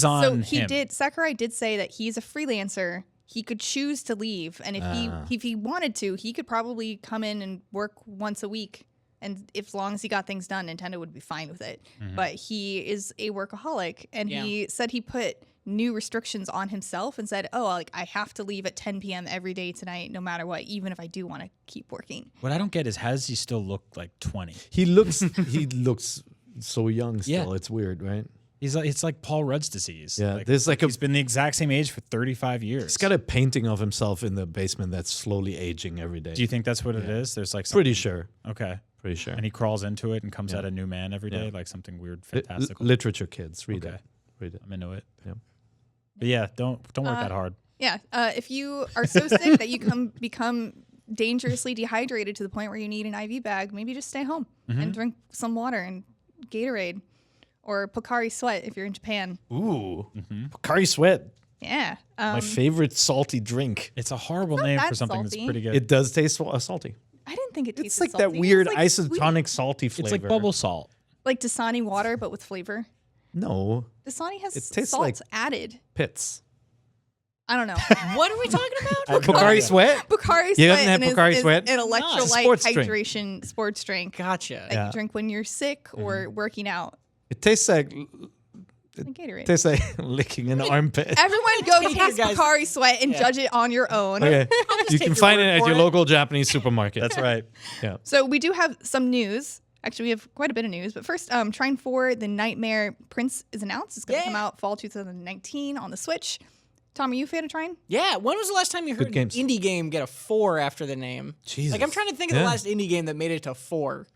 on so him. Sakurai did say that he's a freelancer. He could choose to leave, and if he wanted to, he could probably come in and work once a week. And as long as he got things done, Nintendo would be fine with it. But he is a workaholic, and he said he put new restrictions on himself and said, I have to leave at 10 p.m. every day tonight, no matter what, even if I do want to keep working. What I don't get is, how does he still look like 20? He looks so young still. Yeah. It's weird, right? It's like Paul Rudd's disease. Yeah, there's like he's been the exact same age for 35 years. He's got a painting of himself in the basement that's slowly aging every day. Do you think that's what it is? There's like Pretty sure. Okay. Pretty sure. And he crawls into it and comes out a new man every day, like something weird, fantastical. Literature kids, read Okay. it. Read it. I'm into it. Yeah. But yeah, don't work that hard. Yeah, if you are so sick that you become dangerously dehydrated to the point where you need an IV bag, maybe just stay home and drink some water and Gatorade. Or Pocari Sweat if you're in Japan. Ooh. Pocari Sweat. Yeah. My favorite salty drink. It's a horrible name that for something salty. that's pretty good. It does taste salty. I didn't think it tasted It's like salty. that weird It's like isotonic sweet. salty flavor. It's like bubble salt. Like Dasani water, but with flavor. No. Dasani has It tastes salt like- added. Pits. I don't know. What are we talking about? Pocari Sweat? Pocari Sweat You haven't had is Pocari Sweat? an It's a electrolyte sports drink. hydration sports drink Gotcha. that you drink when you're sick or working out. It tastes like Like Gatorade. licking an armpit. Everyone go Take taste your guys- Pocari Sweat and judge it on your own. Okay. You can your find it word at for your it. local Japanese supermarket. That's right. Yeah. So we do have some news. Actually, we have quite a bit of news. But first, Trine 4, The Nightmare Prince is announced. It's going to come out fall 2019 on the Switch. Tom, are you a fan of Trine? Yeah. When was the last time you heard an games. indie game get a 4 after the name? Jesus. Like I'm trying to think of the Yeah. last indie game that made it to 4.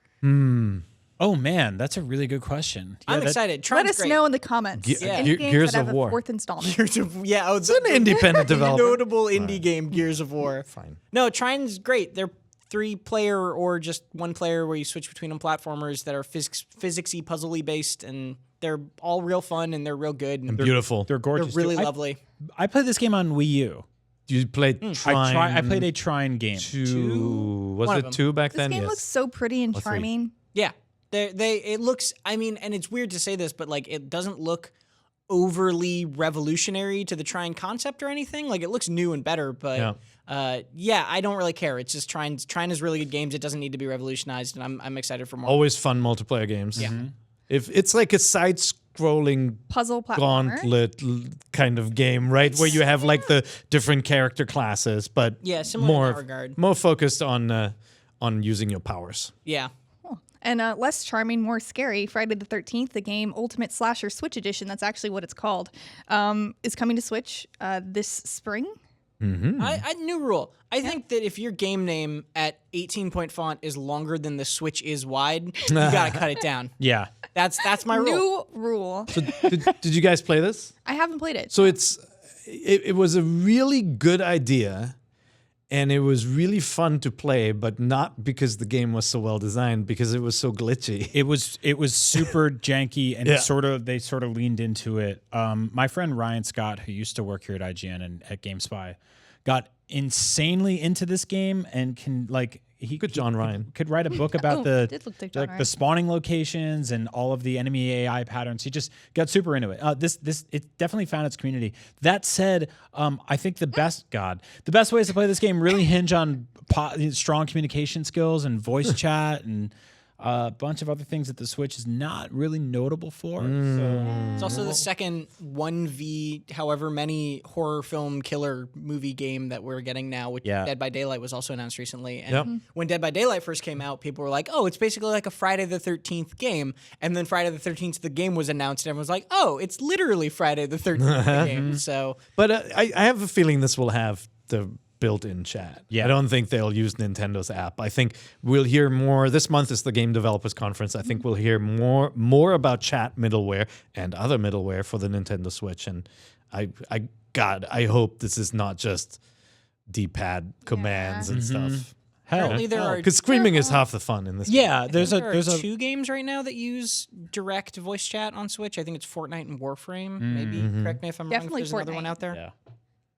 Oh man, that's a really good question. Yeah, I'm that- excited. Let Trine's us great. know in the comments. Yeah. Any games Gears that of have War. a fourth installment. Gears of yeah, It's an independent developer. notable indie game, Gears of War. Fine. No, Trine's great. They're 3-player or just 1 player where you switch between them platformers that are physicsy, puzzly based, and they're all real fun and they're real good. And Beautiful. They're they're gorgeous. really too. lovely. I played this game on Wii U. You played Trine. I played a Trine game. two. Was One of it them. 2 back This then? game Yes. looks so pretty and Or 3. charming. Yeah. It looks, I mean, and it's weird to say this, but like it doesn't look overly revolutionary to the Trine concept or anything. Like it looks new and better, but I don't really care. It's just Trine is really good games. It doesn't need to be revolutionized, and I'm excited for more. Always fun multiplayer games. Yeah. If it's like a side scrolling Puzzle platformer. gauntlet kind of game, right? Where you have like the different character classes, but Yeah, similar in more that regard. more focused on using your powers. Yeah. And less charming, more scary, Friday the 13th, the game Ultimate Slasher Switch Edition, that's actually what it's called, is coming to Switch this spring. I new rule. I think that if your game name at 18-point font is longer than the Switch is wide, you gotta cut it down. Yeah. That's my rule. New rule. So did you guys play this? I haven't played it. So it was a really good idea, and it was really fun to play, but not because the game was so well designed, because it was so glitchy. It was super janky, and Yeah. they sort of leaned into it. My friend Ryan Scott, who used to work here at IGN and at GameSpy, got insanely into this game and can Good John Ryan. could write a book about Oh, did look like John Ryan. the spawning locations and all of the enemy AI patterns. He just got super into it. It definitely found its community. That said, I think the best ways to play this game really hinge on strong communication skills and voice chat and a bunch of other things that the Switch is not really notable for. So It's also the second 1v however many horror film killer movie game that we're getting now, which Yeah. Dead by Daylight was also announced recently. And Yep. when Dead by Daylight first came out, people were like, oh, it's basically like a Friday the 13th game. And then Friday the 13th, the game was announced, and everyone was like, oh, it's literally Friday the 13th the game. So But I have a feeling this will have the built-in chat. Yeah. I don't think they'll use Nintendo's app. I think we'll hear more. This month is the Game Developers Conference. I think we'll hear more about chat middleware and other middleware for the Nintendo Switch. And I hope this is not just D-pad commands and stuff. apparently there are Because screaming is half the fun in this. yeah, there there's are two games right now that use direct voice chat on Switch. I think it's Fortnite and Warframe. Maybe correct me if I'm wrong. If Definitely there's another one Fortnite. out there. yeah,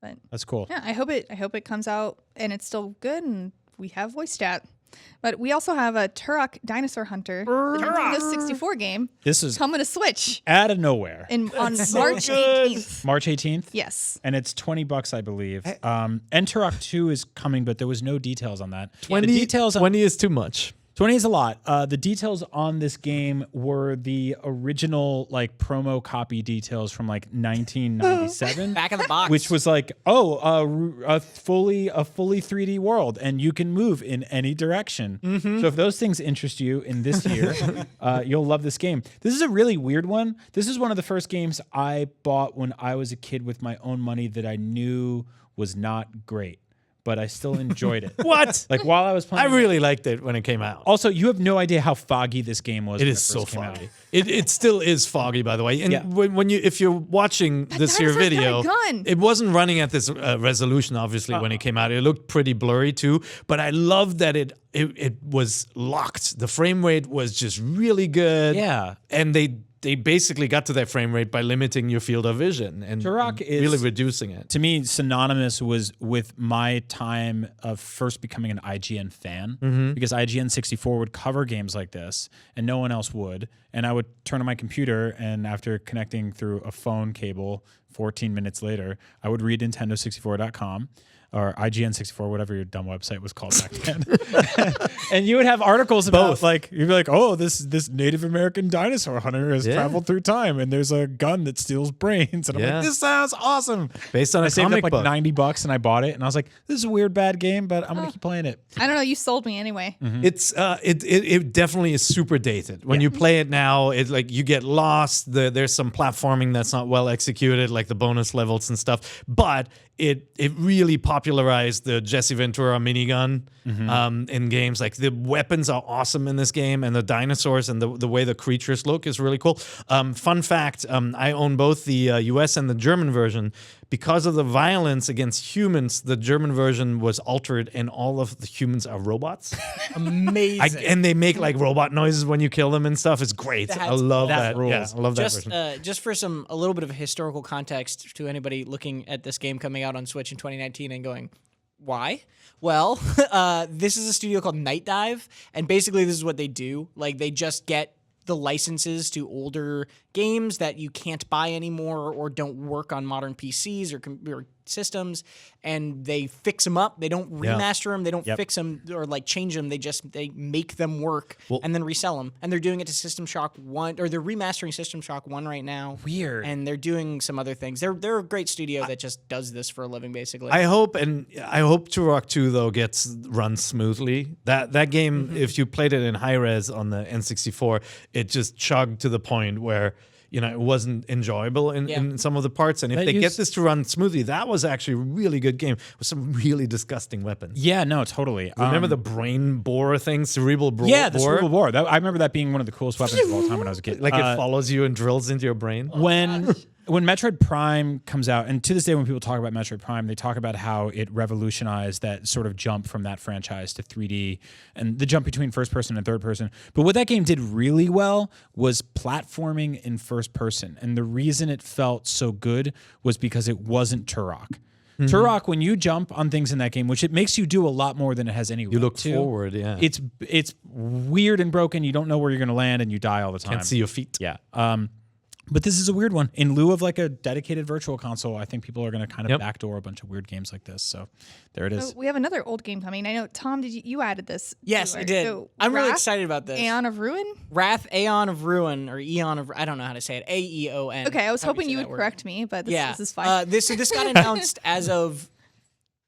But that's cool. yeah, I hope it comes out and it's still good and we have voice chat. But we also have a Turok Dinosaur Hunter, the Nintendo 64 game, This is coming to Switch out of nowhere. on March 18th. March 18th. Yes. And it's $20, I believe. And Turok 2 is coming, but there was no details on that. 20, the details on 20 is too much. 20 is a lot. The details on this game were the original promo copy details from 1997. Back of the box. Which was a fully 3D world, and you can move in any direction. So if those things interest you in this year, you'll love this game. This is a really weird one. This is one of the first games I bought when I was a kid with my own money that I knew was not great, but I still enjoyed it. What? While I was I playing. really liked it when it came out. Also, you have no idea how foggy this game was. It when is so first came out. foggy. It still is foggy, by the way. And Yeah. if you're watching this here dinosaur's got a video, gun. it wasn't running at this resolution. Obviously, when it came out, it looked pretty blurry too. But I love that it was locked. The frame rate was just really good. Yeah. and they basically got to that frame rate by limiting your field of vision and Turok is- really reducing it. To me, synonymous was with my time of first becoming an IGN fan, because IGN 64 would cover games like this and no one else would. And I would turn on my computer, and after connecting through a phone cable 14 minutes later, I would read Nintendo64.com or IGN 64, whatever your dumb website was called back then. And you would have articles about you'd be like, oh, this Native American dinosaur hunter has traveled through time, and there's a gun that steals brains. And I'm Yeah. like, this sounds awesome. Based on I a saved comic up book. $90 and I bought it, and I was like, this is a weird bad game, but I'm gonna keep playing it. I don't know. You sold me anyway. It's it definitely is super dated. When you play it now, it's you get lost. There's some platforming that's not well executed, like the bonus levels and stuff. But it really popularized the Jesse Ventura minigun in games. Like the weapons are awesome in this game, and the dinosaurs and the way the creatures look is really cool. Fun fact: I own both the U.S. and the German version. Because of the violence against humans, the German version was altered, and all of the humans are robots. Amazing. And they make robot noises when you kill them and stuff. It's great. I love that. rules. Yeah, I love that version. Just for a little bit of historical context to anybody looking at this game coming out on Switch in 2019 and going, why? Well, this is a studio called Night Dive, and basically this is what they do. They just get the licenses to older games that you can't buy anymore or don't work on modern PCs or systems, and they fix them up. They don't remaster them. They don't fix them or like change them. They make them work and then resell them. And they're doing it to System Shock 1, or they're remastering System Shock 1 right now. Weird. And they're doing some other things. They're a great studio that just does this for a living, basically. I hope Turok 2 though gets run smoothly. That game, if you played it in high res on the N64, it just chugged to the point where it wasn't enjoyable in some of the parts. And if they get this to run smoothly, that was actually a really good game with some really disgusting weapons. Yeah, no, totally. Remember the brain boar thing, cerebral boar? Yeah, the cerebral boar. I remember that being one of the coolest weapons of all time when I was a kid. Like it follows you and drills into your brain. When Metroid Prime comes out, and to this day when people talk about Metroid Prime, they talk about how it revolutionized that sort of jump from that franchise to 3D and the jump between first person and third person. But what that game did really well was platforming in first person. And the reason it felt so good was because it wasn't Turok. Turok, when you jump on things in that game, which it makes you do a lot more than it has any right to. You look forward, yeah. It's weird and broken. You don't know where you're going to land, and you die all the time. Can't see your feet. Yeah. But this is a weird one. In lieu of like a dedicated virtual console, I think people are going to kind of backdoor a bunch of weird games like this. So there it is. So we have another old game coming. I know, Tom, did you added this? Yes, I did. So I'm really Wrath, excited about this. Aeon of Ruin? Wrath, Aeon of Ruin, or Eon of... I don't know how to say it. A-E-O-N. Okay, I was How do hoping you say would that word? correct me, but this is fine. So this got announced as of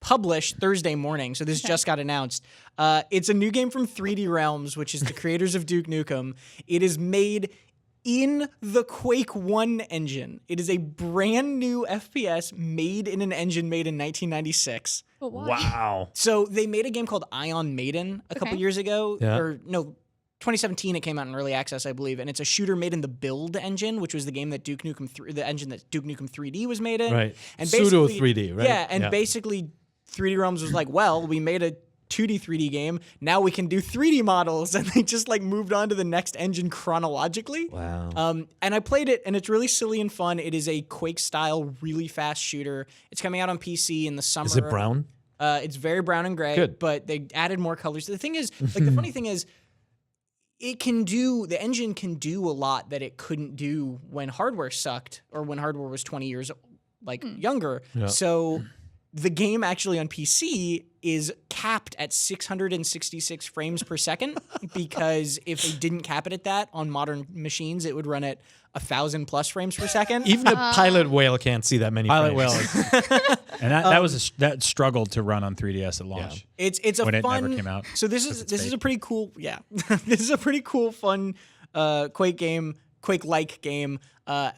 published Thursday morning. So this just got announced. It's a new game from 3D Realms, which is the creators of Duke Nukem. It is made in the Quake 1 engine. It is a brand new FPS made in an engine made in 1996. But why? Wow. So they made a game called Ion Maiden a couple years ago. Yeah. Or no, 2017 it came out in early access, I believe, and it's a shooter made in the Build engine, which was the game that the engine that Duke Nukem 3D was made in. Right. And Pseudo basically- 3D, right? Yeah, and basically 3D Realms was like, well, we made a 2D 3D game. Now we can do 3D models, and they just like moved on to the next engine chronologically. Wow. And I played it, and it's really silly and fun. It is a Quake style, really fast shooter. It's coming out on PC in the summer. Is it brown? It's very brown and gray. Good. But they added more colors. The thing is, like the funny thing is, the engine can do a lot that it couldn't do when hardware sucked or when hardware was 20 years younger. Yeah. So the game actually on PC is capped at 666 frames per second because if they didn't cap it at that on modern machines, it would run at 1,000+ frames per second. Even a pilot whale can't see that many Pilot frames. Whale. And that struggled to run on 3DS at launch. It's a When it fun. never came out. So this is a pretty cool. Yeah, this is a pretty cool, fun Quake game, Quake-like game.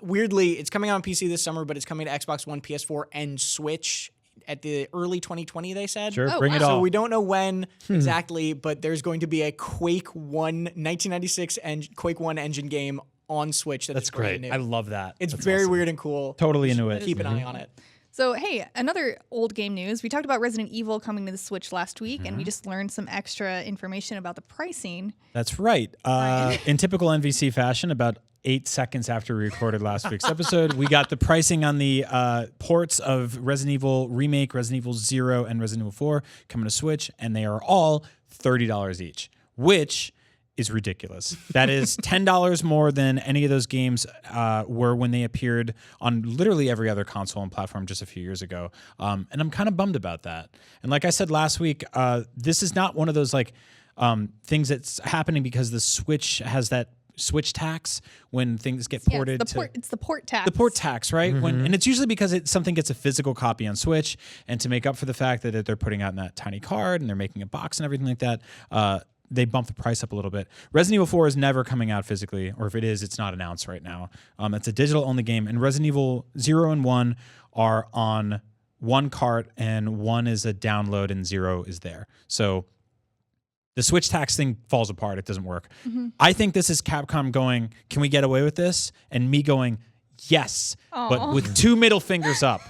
Weirdly, it's coming out on PC this summer, but it's coming to Xbox One, PS4, and Switch at the early 2020. They said. Sure, Oh, bring it wow. all. So we don't know when exactly, but there's going to be a Quake 1 1996 and Quake 1 engine game on Switch. That's great. brand new. I love that. It's very weird and cool. Totally into it. Keep an eye on it. So, hey, another old game news. We talked about Resident Evil coming to the Switch last week, and we just learned some extra information about the pricing. That's right. In typical NVC fashion, about 8 seconds after we recorded last week's episode, we got the pricing on the ports of Resident Evil Remake, Resident Evil 0, and Resident Evil 4 coming to Switch, and they are all $30 each, which is ridiculous. That is $10 more than any of those games were when they appeared on literally every other console and platform just a few years ago. And I'm kind of bummed about that. And like I said last week, this is not one of those like things that's happening because the Switch has that Switch tax when things get ported. It's the port tax. The port tax, right? And it's usually because something gets a physical copy on Switch, and to make up for the fact that they're putting out in that tiny card and they're making a box and everything like that, they bump the price up a little bit. Resident Evil 4 is never coming out physically, or if it is, it's not announced right now. It's a digital-only game, and Resident Evil 0 and 1 are on one cart, and 1 is a download, and 0 is there. So the Switch tax thing falls apart. It doesn't work. I think this is Capcom going, can we get away with this? And me going, yes, but with 2 middle fingers up.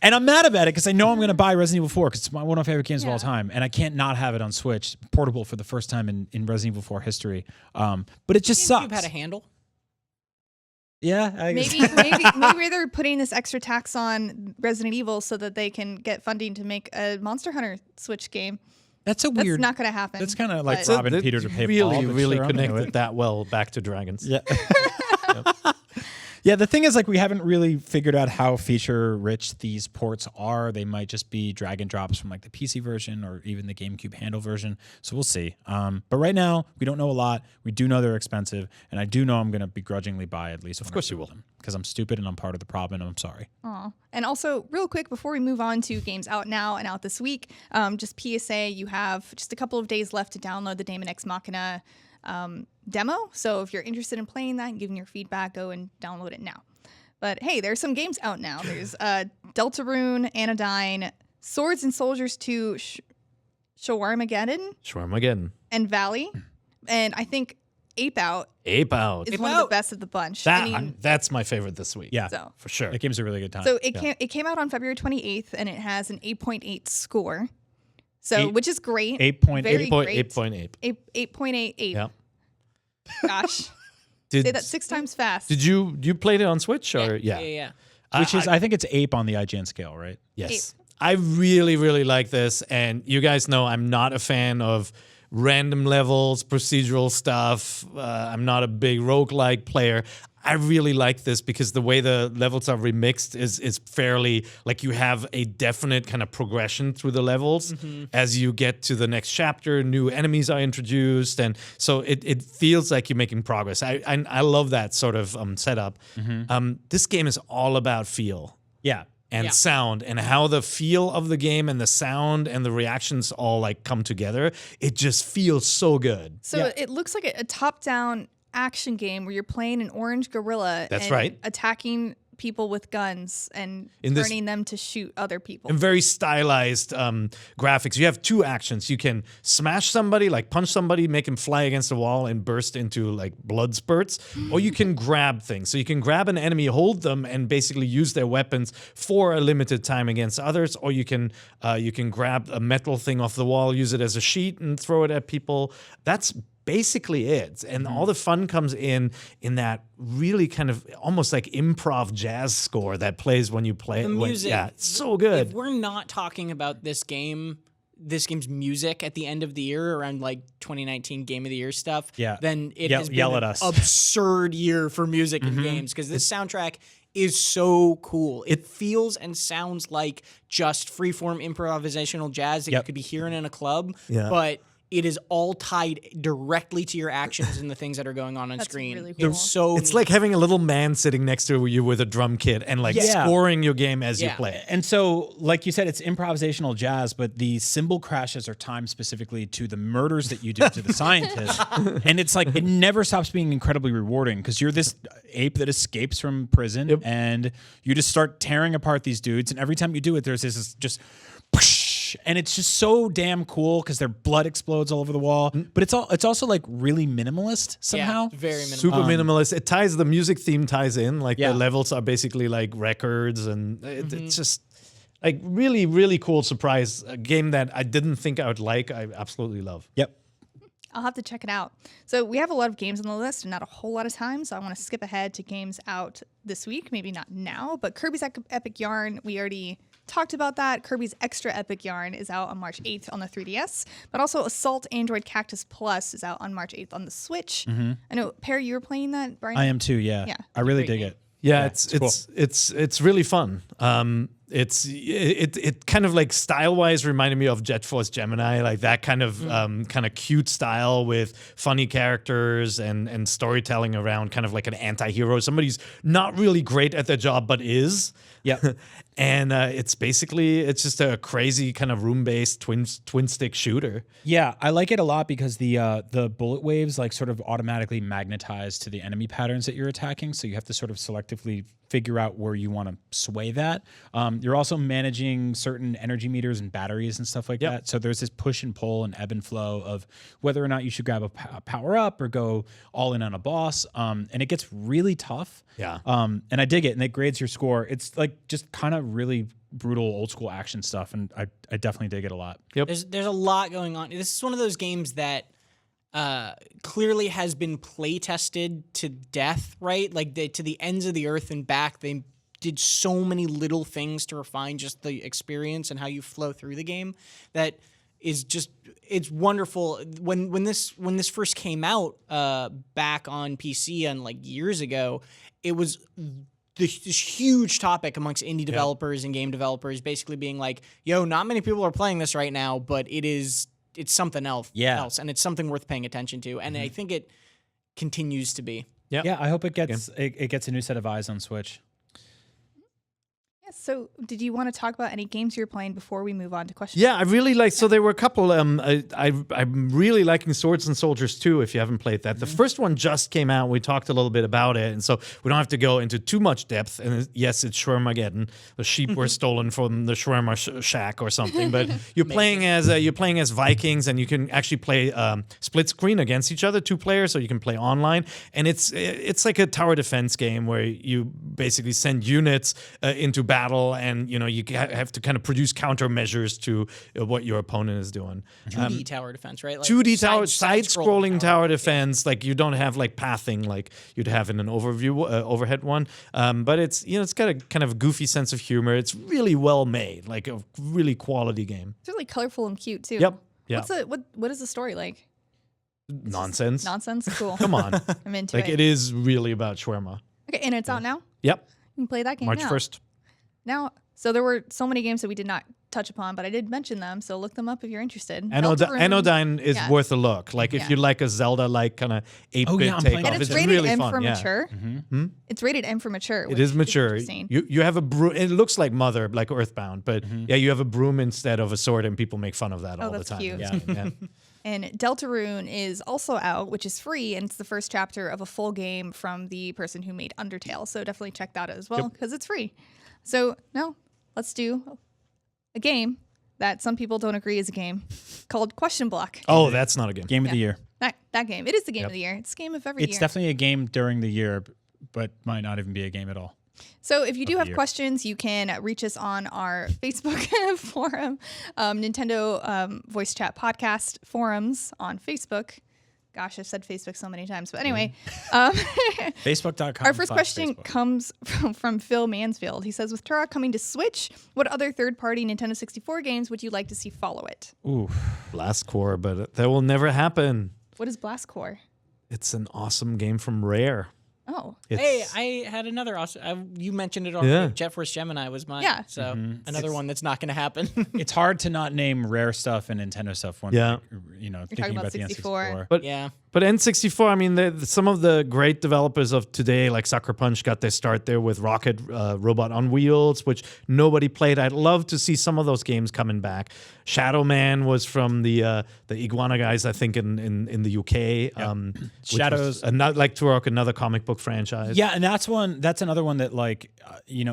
And I'm mad about it because I know I'm going to buy Resident Evil 4 because it's one of my favorite games of all time, and I can't not have it on Switch, portable for the first time in Resident Evil 4 history. But it just sucks. You've had a handle. Yeah, I guess. Maybe they're putting this extra tax on Resident Evil so that they can get funding to make a Monster Hunter Switch game. That's weird. That's not going to happen. That's kind of like but- robbing Peter to pay really, Paul. But really sure, I'm into connected it. that well back to dragons. Yeah. Yeah, the thing is, like, we haven't really figured out how feature-rich these ports are. They might just be drag and drops from like the PC version or even the GameCube handle version. So we'll see. But right now, we don't know a lot. We do know they're expensive, and I do know I'm going to begrudgingly buy at least. Of course you will, because I'm stupid and I'm part of the problem, and I'm sorry. Aw. And also, real quick, before we move on to games out now and out this week, just PSA, you have just a couple of days left to download the Daemon X Machina demo. So if you're interested in playing that and giving your feedback, go and download it now. But hey, there's some games out now. There's Deltarune, Anodyne, Swords and Soldiers 2, Shawarmageddon. and Valley. And I think Ape Out Ape Out. is one of the best of the bunch. That's my favorite this week. Yeah, So- for sure. that game's a really good time. So it came out on February 28th, and it has an 8.8 score. So which is great. 8.8. Very great. 8.8. 8.88. Yeah. Gosh. Did, Say that 6 times fast. Did you played it on Switch or Yeah. Which is, I think it's ape on the IGN scale, right? Yes. I really, really like this. And you guys know I'm not a fan of random levels, procedural stuff. I'm not a big roguelike player. I really like this because the way the levels are remixed is fairly, like, you have a definite kind of progression through the levels as you get to the next chapter. New enemies are introduced, and so it feels like you're making progress. I love that sort of setup. This game is all about feel. Yeah. And sound, and how the feel of the game and the sound and the reactions all like come together. It just feels so good. So it looks like a top-down action game where you're playing an orange gorilla. That's and right. Attacking people with guns and this- turning them to shoot other people. And very stylized graphics. You have two actions. You can smash somebody, like punch somebody, make him fly against the wall and burst into like blood spurts, or you can grab things. So you can grab an enemy, hold them, and basically use their weapons for a limited time against others, or you can grab a metal thing off the wall, use it as a sheet, and throw it at people. That's basically it. And all the fun comes in that really kind of almost like improv jazz score that plays when you play The it. music. Yeah, it's so good. If we're not talking about this game's music at the end of the year around like 2019 Game of the Year stuff, then it has been yell at an us. absurd year for music in games, because this soundtrack is so cool. It feels and sounds like just freeform improvisational jazz that you could be hearing in a club, but it is all tied directly to your actions and the things that are going on That's screen. really cool. It's so It's like having a little man sitting next to you with a drum kit and like scoring your game as you play it. And so, like you said, it's improvisational jazz, but the cymbal crashes are timed specifically to the murders that you do to the scientist. And it's like, it never stops being incredibly rewarding, because you're this ape that escapes from prison and you just start tearing apart these dudes. And every time you do it, there's this just... And it's just so damn cool because their blood explodes all over the wall. But it's also like really minimalist somehow. Yeah, very minimal. Super minimalist. It ties, the music theme ties in. Like the levels are basically like records, and it's just like really, really cool surprise. A game that I didn't think I would like. I absolutely love. Yep. I'll have to check it out. So we have a lot of games on the list and not a whole lot of time, so I want to skip ahead to games out this week. Maybe not now, but Kirby's Epic Yarn, we already talked about that. Kirby's Extra Epic Yarn is out on March 8th on the 3DS, but also Assault Android Cactus Plus is out on March 8th on the Switch. I know, Perry, you were playing that, Brian? I am too, yeah. I really dig it. Yeah, cool. it's really fun. It kind of like style wise reminded me of Jet Force Gemini, like that kind of cute style with funny characters and storytelling around kind of like an anti-hero, somebody's not really great at their job but is. Yeah. And it's just a crazy kind of room-based twin stick shooter. Yeah, I like it a lot because the bullet waves like sort of automatically magnetize to the enemy patterns that you're attacking, so you have to sort of selectively figure out where you want to sway that. You're also managing certain energy meters and batteries and stuff like that. So there's this push and pull and ebb and flow of whether or not you should grab a power up or go all in on a boss. And it gets really tough. Yeah. And I dig it, and it grades your score. It's like just kind of really brutal old school action stuff, and I definitely dig it a lot. Yep. There's a lot going on. This is one of those games that clearly has been play tested to death, right? Like to the ends of the earth and back. They did so many little things to refine just the experience and how you flow through the game that is just it's wonderful. When this first came out back on PC and like years ago, it was this huge topic amongst indie developers and game developers, basically being like, "Yo, not many people are playing this right now, but it's something else, and it's something worth paying attention to." And I think it continues to be. Yeah, I hope it gets it gets a new set of eyes on Switch. So, did you want to talk about any games you're playing before we move on to questions? Yeah, I really like. So there were a couple. I'm really liking Swords and Soldiers 2. If you haven't played that, the first one just came out. We talked a little bit about it, and so we don't have to go into too much depth. And yes, it's Schwermageddon. The sheep were stolen from the Schwermer shack or something. But you're playing as Vikings, and you can actually play split screen against each other, 2 players, so you can play online. And it's like a tower defense game where you basically send units into battle. And you have to kind of produce countermeasures to what your opponent is doing. 2D tower defense, right? Like 2D tower, side-scrolling tower defense. Like you don't have like pathing like you'd have in an overhead one. But it's got a kind of goofy sense of humor. It's really well made, like a really quality game. It's really colorful and cute too. Yep. Yeah. What is the story like? Nonsense. Nonsense. Cool. Come on. I'm into like it. it is really about shawarma. Okay, and it's out now. Yep. You can play that game March now. 1st. Now, so there were so many games that we did not touch upon, but I did mention them, so look them up if you're interested. Anodyne is worth a look. Like if you like a Zelda-like kind of 8-bit I'm playing takeoff, And it's it's rated really M fun. for Yeah. mature. It's rated M for mature. It which is mature. interesting. You have a broom. It looks like Mother, like Earthbound, but yeah, you have a broom instead of a sword, and people make fun of that all the that's time. cute. Yeah. And Deltarune is also out, which is free, and it's the first chapter of a full game from the person who made Undertale. So definitely check that out as well because it's free. So now let's do a game that some people don't agree is a game called Question Block. Oh, that's not a game. Game of the year. That game. It is the game of the year. It's the game of every year. It's definitely a game during the year, but might not even be a game at all. So if you do have questions, you can reach us on our Facebook forum, Nintendo Voice Chat Podcast forums on Facebook. Gosh, I've said Facebook so many times. But anyway. Facebook.com. Our first question comes from Phil Mansfield. He says, with Turok coming to Switch, what other third-party Nintendo 64 games would you like to see follow it? Ooh. Blast Core, but that will never happen. What is Blast Core? It's an awesome game from Rare. Oh. Hey, I had another awesome. You mentioned it already. Yeah. Jet Force Gemini was mine. Yeah. So another one that's not going to happen. It's hard to not name Rare stuff and Nintendo stuff when thinking about the 64. N64. But Yeah. But N64, I mean, some of the great developers of today, like Sucker Punch, got their start there with Rocket Robot on Wheels, which nobody played. I'd love to see some of those games coming back. Shadow Man was from the Iguana guys, I think, in the UK. Shadows, not like Turok, another comic book franchise. Yeah, and that's another one that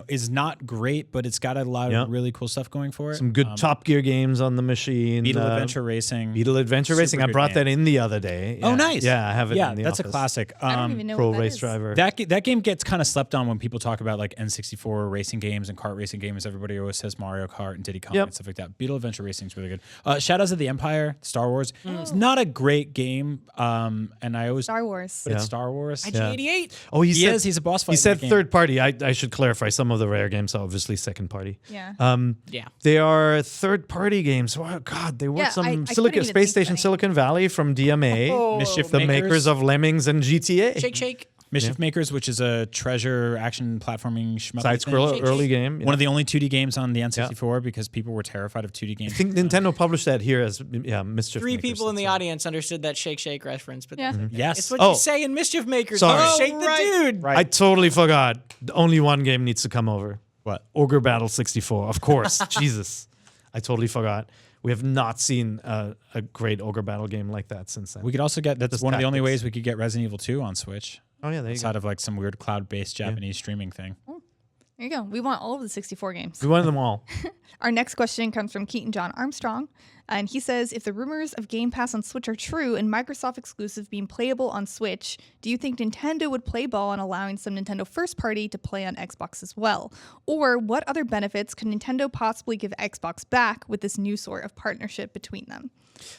is not great, but it's got a lot of really cool stuff going for it. Some good Top Gear games on the machine. Beetle Adventure Racing. Beetle Adventure Racing. I brought that in the other day. Oh, nice. Yeah, I have it. Yeah, in the that's office. a classic. I don't even know Pro what that Race is. Driver. That game gets kind of slept on when people talk about like N64 racing games and kart racing games. Everybody always says Mario Kart and Diddy Kong and stuff like that. Beetle Adventure Racing is really good. Shadows of the Empire, Star Wars. It's not a great game, and I always Star Wars. but it's Star Wars. IG-88. Oh, He's a boss fight. He in said that game. third party. I should clarify. Some of the Rare games are obviously second party. Yeah. Yeah. They are third party games. Oh, God, they were Yeah, some I couldn't even Space think Station of any. Silicon Valley from DMA. Mischief The makers of Lemmings and GTA. Shake. Mischief Makers, which is a treasure action platforming shmup Side scroller Shake, early shake. game. One of the only 2D games on the N64 because people were terrified of 2D games. I think Nintendo published that here as Mischief Three Makers. people in the That's right. audience understood that shake reference, but that's okay. Yes. It's what Oh. you say in Mischief Makers. Sorry. Oh, shake the dude. Right. I totally forgot. Only one game needs to come over. What? Ogre Battle 64. Of course. Jesus. I totally forgot. We have not seen a great Ogre Battle game like that since then. We could also get, that's Just one of the only tactics. ways we could get Resident Evil 2 on Switch. Oh, yeah, there you go. Outside of like some weird cloud-based Japanese streaming thing. There you go. We want all of the 64 games. We wanted them all. Our next question comes from Keaton John Armstrong. And he says, if the rumors of Game Pass on Switch are true and Microsoft exclusive being playable on Switch, do you think Nintendo would play ball on allowing some Nintendo first party to play on Xbox as well? Or what other benefits could Nintendo possibly give Xbox back with this new sort of partnership between them?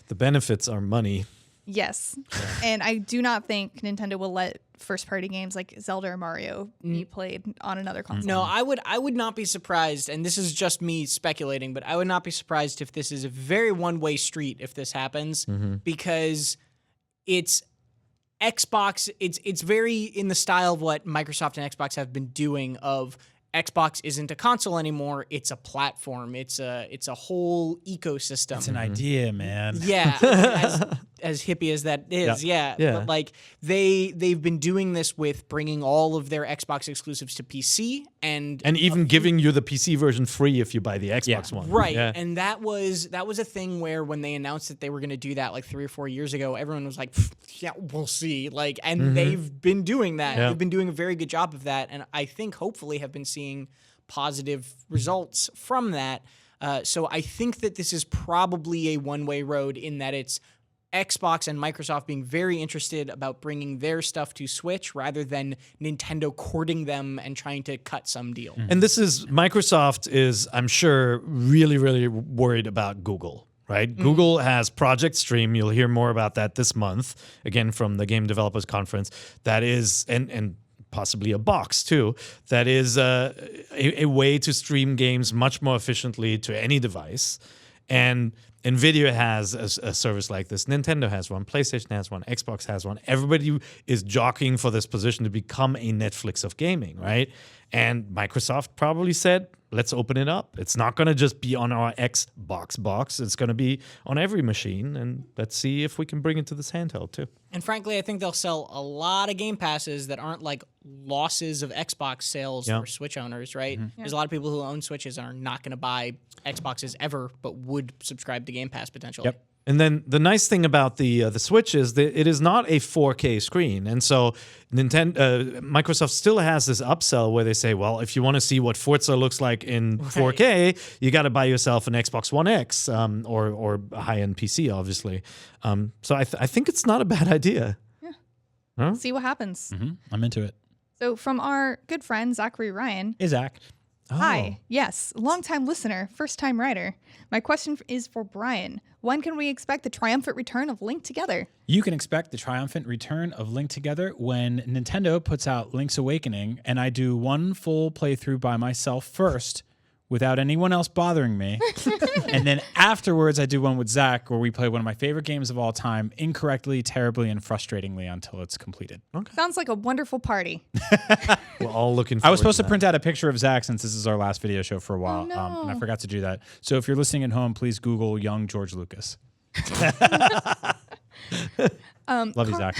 The benefits are money. Yes. And I do not think Nintendo will let first-party games like Zelda or Mario be played on another console. No, I would not be surprised, and this is just me speculating, but I would not be surprised if this is a very one-way street if this happens, because it's Xbox. It's very in the style of what Microsoft and Xbox have been doing. Of Xbox isn't a console anymore; it's a platform. It's a whole ecosystem. It's an idea, man. Yeah, as hippie as that is, yeah. But like they've been doing this with bringing all of their Xbox exclusives to PC and even giving you the PC version free if you buy the Xbox one. Right. Yeah. And that was a thing where when they announced that they were going to do that like 3 or 4 years ago, everyone was like, yeah, we'll see. Like, and they've been doing that. Yeah. They've been doing a very good job of that, and I think hopefully have been seeing positive results from that. So I think that this is probably a one-way road in that it's Xbox and Microsoft being very interested about bringing their stuff to Switch rather than Nintendo courting them and trying to cut some deal. And this is Microsoft is, I'm sure, really, really worried about Google. Right? Google has Project Stream. You'll hear more about that this month, again, from the Game Developers Conference. That is, and possibly a box too, that is a way to stream games much more efficiently to any device. And NVIDIA has a service like this. Nintendo has one. PlayStation has one. Xbox has one. Everybody is jockeying for this position to become a Netflix of gaming, right? And Microsoft probably said, let's open it up. It's not going to just be on our Xbox box. It's going to be on every machine. And let's see if we can bring it to this handheld too. And frankly, I think they'll sell a lot of Game Passes that aren't like losses of Xbox sales for Switch owners, right? There's a lot of people who own Switches and are not going to buy Xboxes ever, but would subscribe to Game Pass potentially. Yep. And then the nice thing about the Switch is that it is not a 4K screen, and so Microsoft still has this upsell where they say, well, if you want to see what Forza looks like in 4K, you got to buy yourself an Xbox One X or a high-end PC, obviously. So I think it's not a bad idea. Yeah. Huh? See what happens. I'm into it. So from our good friend Zachary Ryan. Hey, Zach. Hi. Yes. Longtime listener, first time writer. My question is for Brian. When can we expect the triumphant return of Link Together? You can expect the triumphant return of Link Together when Nintendo puts out Link's Awakening, and I do one full playthrough by myself first without anyone else bothering me. And then afterwards, I do one with Zach where we play one of my favorite games of all time incorrectly, terribly, and frustratingly until it's completed. Sounds like a wonderful party. We're all looking forward I was supposed to that. print out a picture of Zach since this is our last video show for a while, no. and I forgot to do that. So if you're listening at home, please Google young George Lucas. Love you, Zach.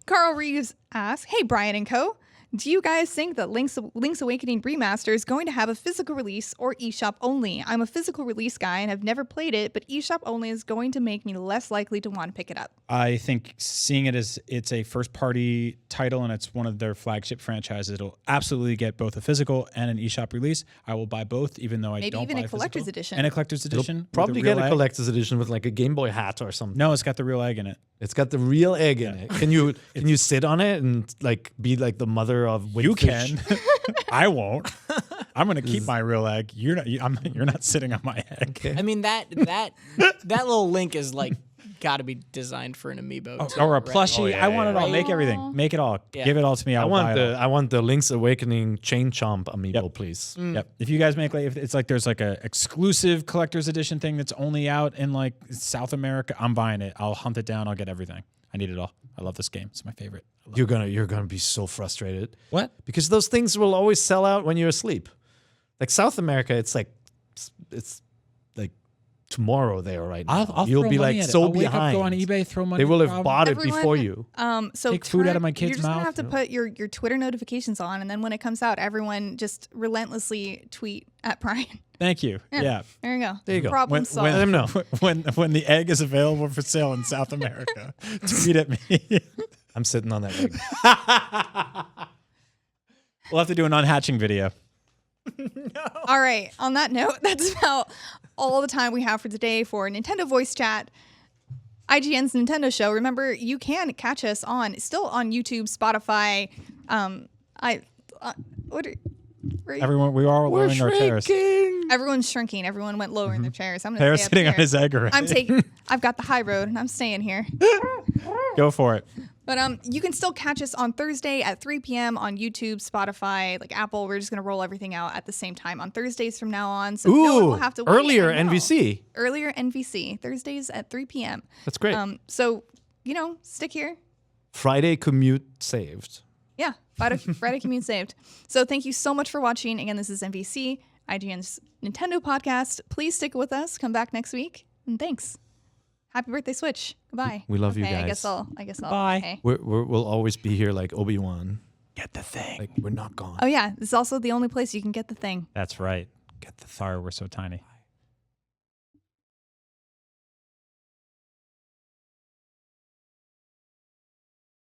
Carl Reeves asks, hey, Brian and co. Do you guys think that Link's Awakening Remaster is going to have a physical release or eShop only? I'm a physical release guy and have never played it, but eShop only is going to make me less likely to want to pick it up. I think seeing it as it's a first-party title and it's one of their flagship franchises, it'll absolutely get both a physical and an eShop release. I will buy both, even though I Maybe don't even buy a collector's physical. edition. And a collector's edition. with Probably the real get a egg. collector's edition with like a Game Boy hat or something. No, it's got the real egg in it. It's got the real egg in it. Can you sit on it and like be like the mother of Windfish? You can. I won't. I'm going to keep my real egg. You're not sitting on my egg. Okay. I mean that little Link is like got to be designed for an amiibo too, Or a right? plushie. Oh, yeah, I want it all. yeah. Make everything. Make it all. Yeah. Give it all to me. I I'll buy it all. want the Link's Awakening Chain Chomp amiibo, please. Yep. If you guys make like, if it's like there's like a exclusive collector's edition thing that's only out in like South America, I'm buying it. I'll hunt it down. I'll get everything. I need it all. I love this game. It's my favorite. You're gonna be so frustrated. What? Because those things will always sell out when you're asleep. Like South America, it's like tomorrow there right now. I'll You'll throw be money like at it. so I'll wake behind. up, go on eBay, throw money. They will no have problem. bought it Everyone- before you. So Take food out of my you're kid's just gonna mouth. have to put your Twitter notifications on, and then when it comes out, everyone just relentlessly tweet at Brian. Thank you. Yeah. There you go. There you go. Problem When, solved. Let him know. when the egg is available for sale in South America, tweet at me. I'm sitting on that egg. We'll have to do an unhatching video. All right. On that note, that's about all the time we have for today for Nintendo Voice Chat, IGN's Nintendo Show. Remember, you can catch us still on YouTube, Spotify. Right. Everyone, we are We're lowering our chairs. shrinking. Everyone's shrinking. Everyone went lower in their chairs. I'm gonna Harry's stay up sitting on here. his egg already. I've got the high road, and I'm staying here. Go for it. But you can still catch us on Thursday at 3 p.m. on YouTube, Spotify, like Apple. We're just gonna roll everything out at the same time on Thursdays from now on. So no one Ooh, will have to wait. earlier I know. NVC. Earlier NVC. Thursdays at 3 p.m. That's great. So stick here. Friday commute saved. Yeah, Friday commute saved. So thank you so much for watching. Again, this is NVC, IGN's Nintendo podcast. Please stick with us. Come back next week. And thanks. Happy birthday, Switch. Goodbye. We love you Okay, guys. I guess I'll. Bye. Okay. We'll always be here like Obi-Wan. Get the thing. Like we're not gone. Oh yeah, this is also the only place you can get the thing. That's right. Get the Sorry, we're so tiny.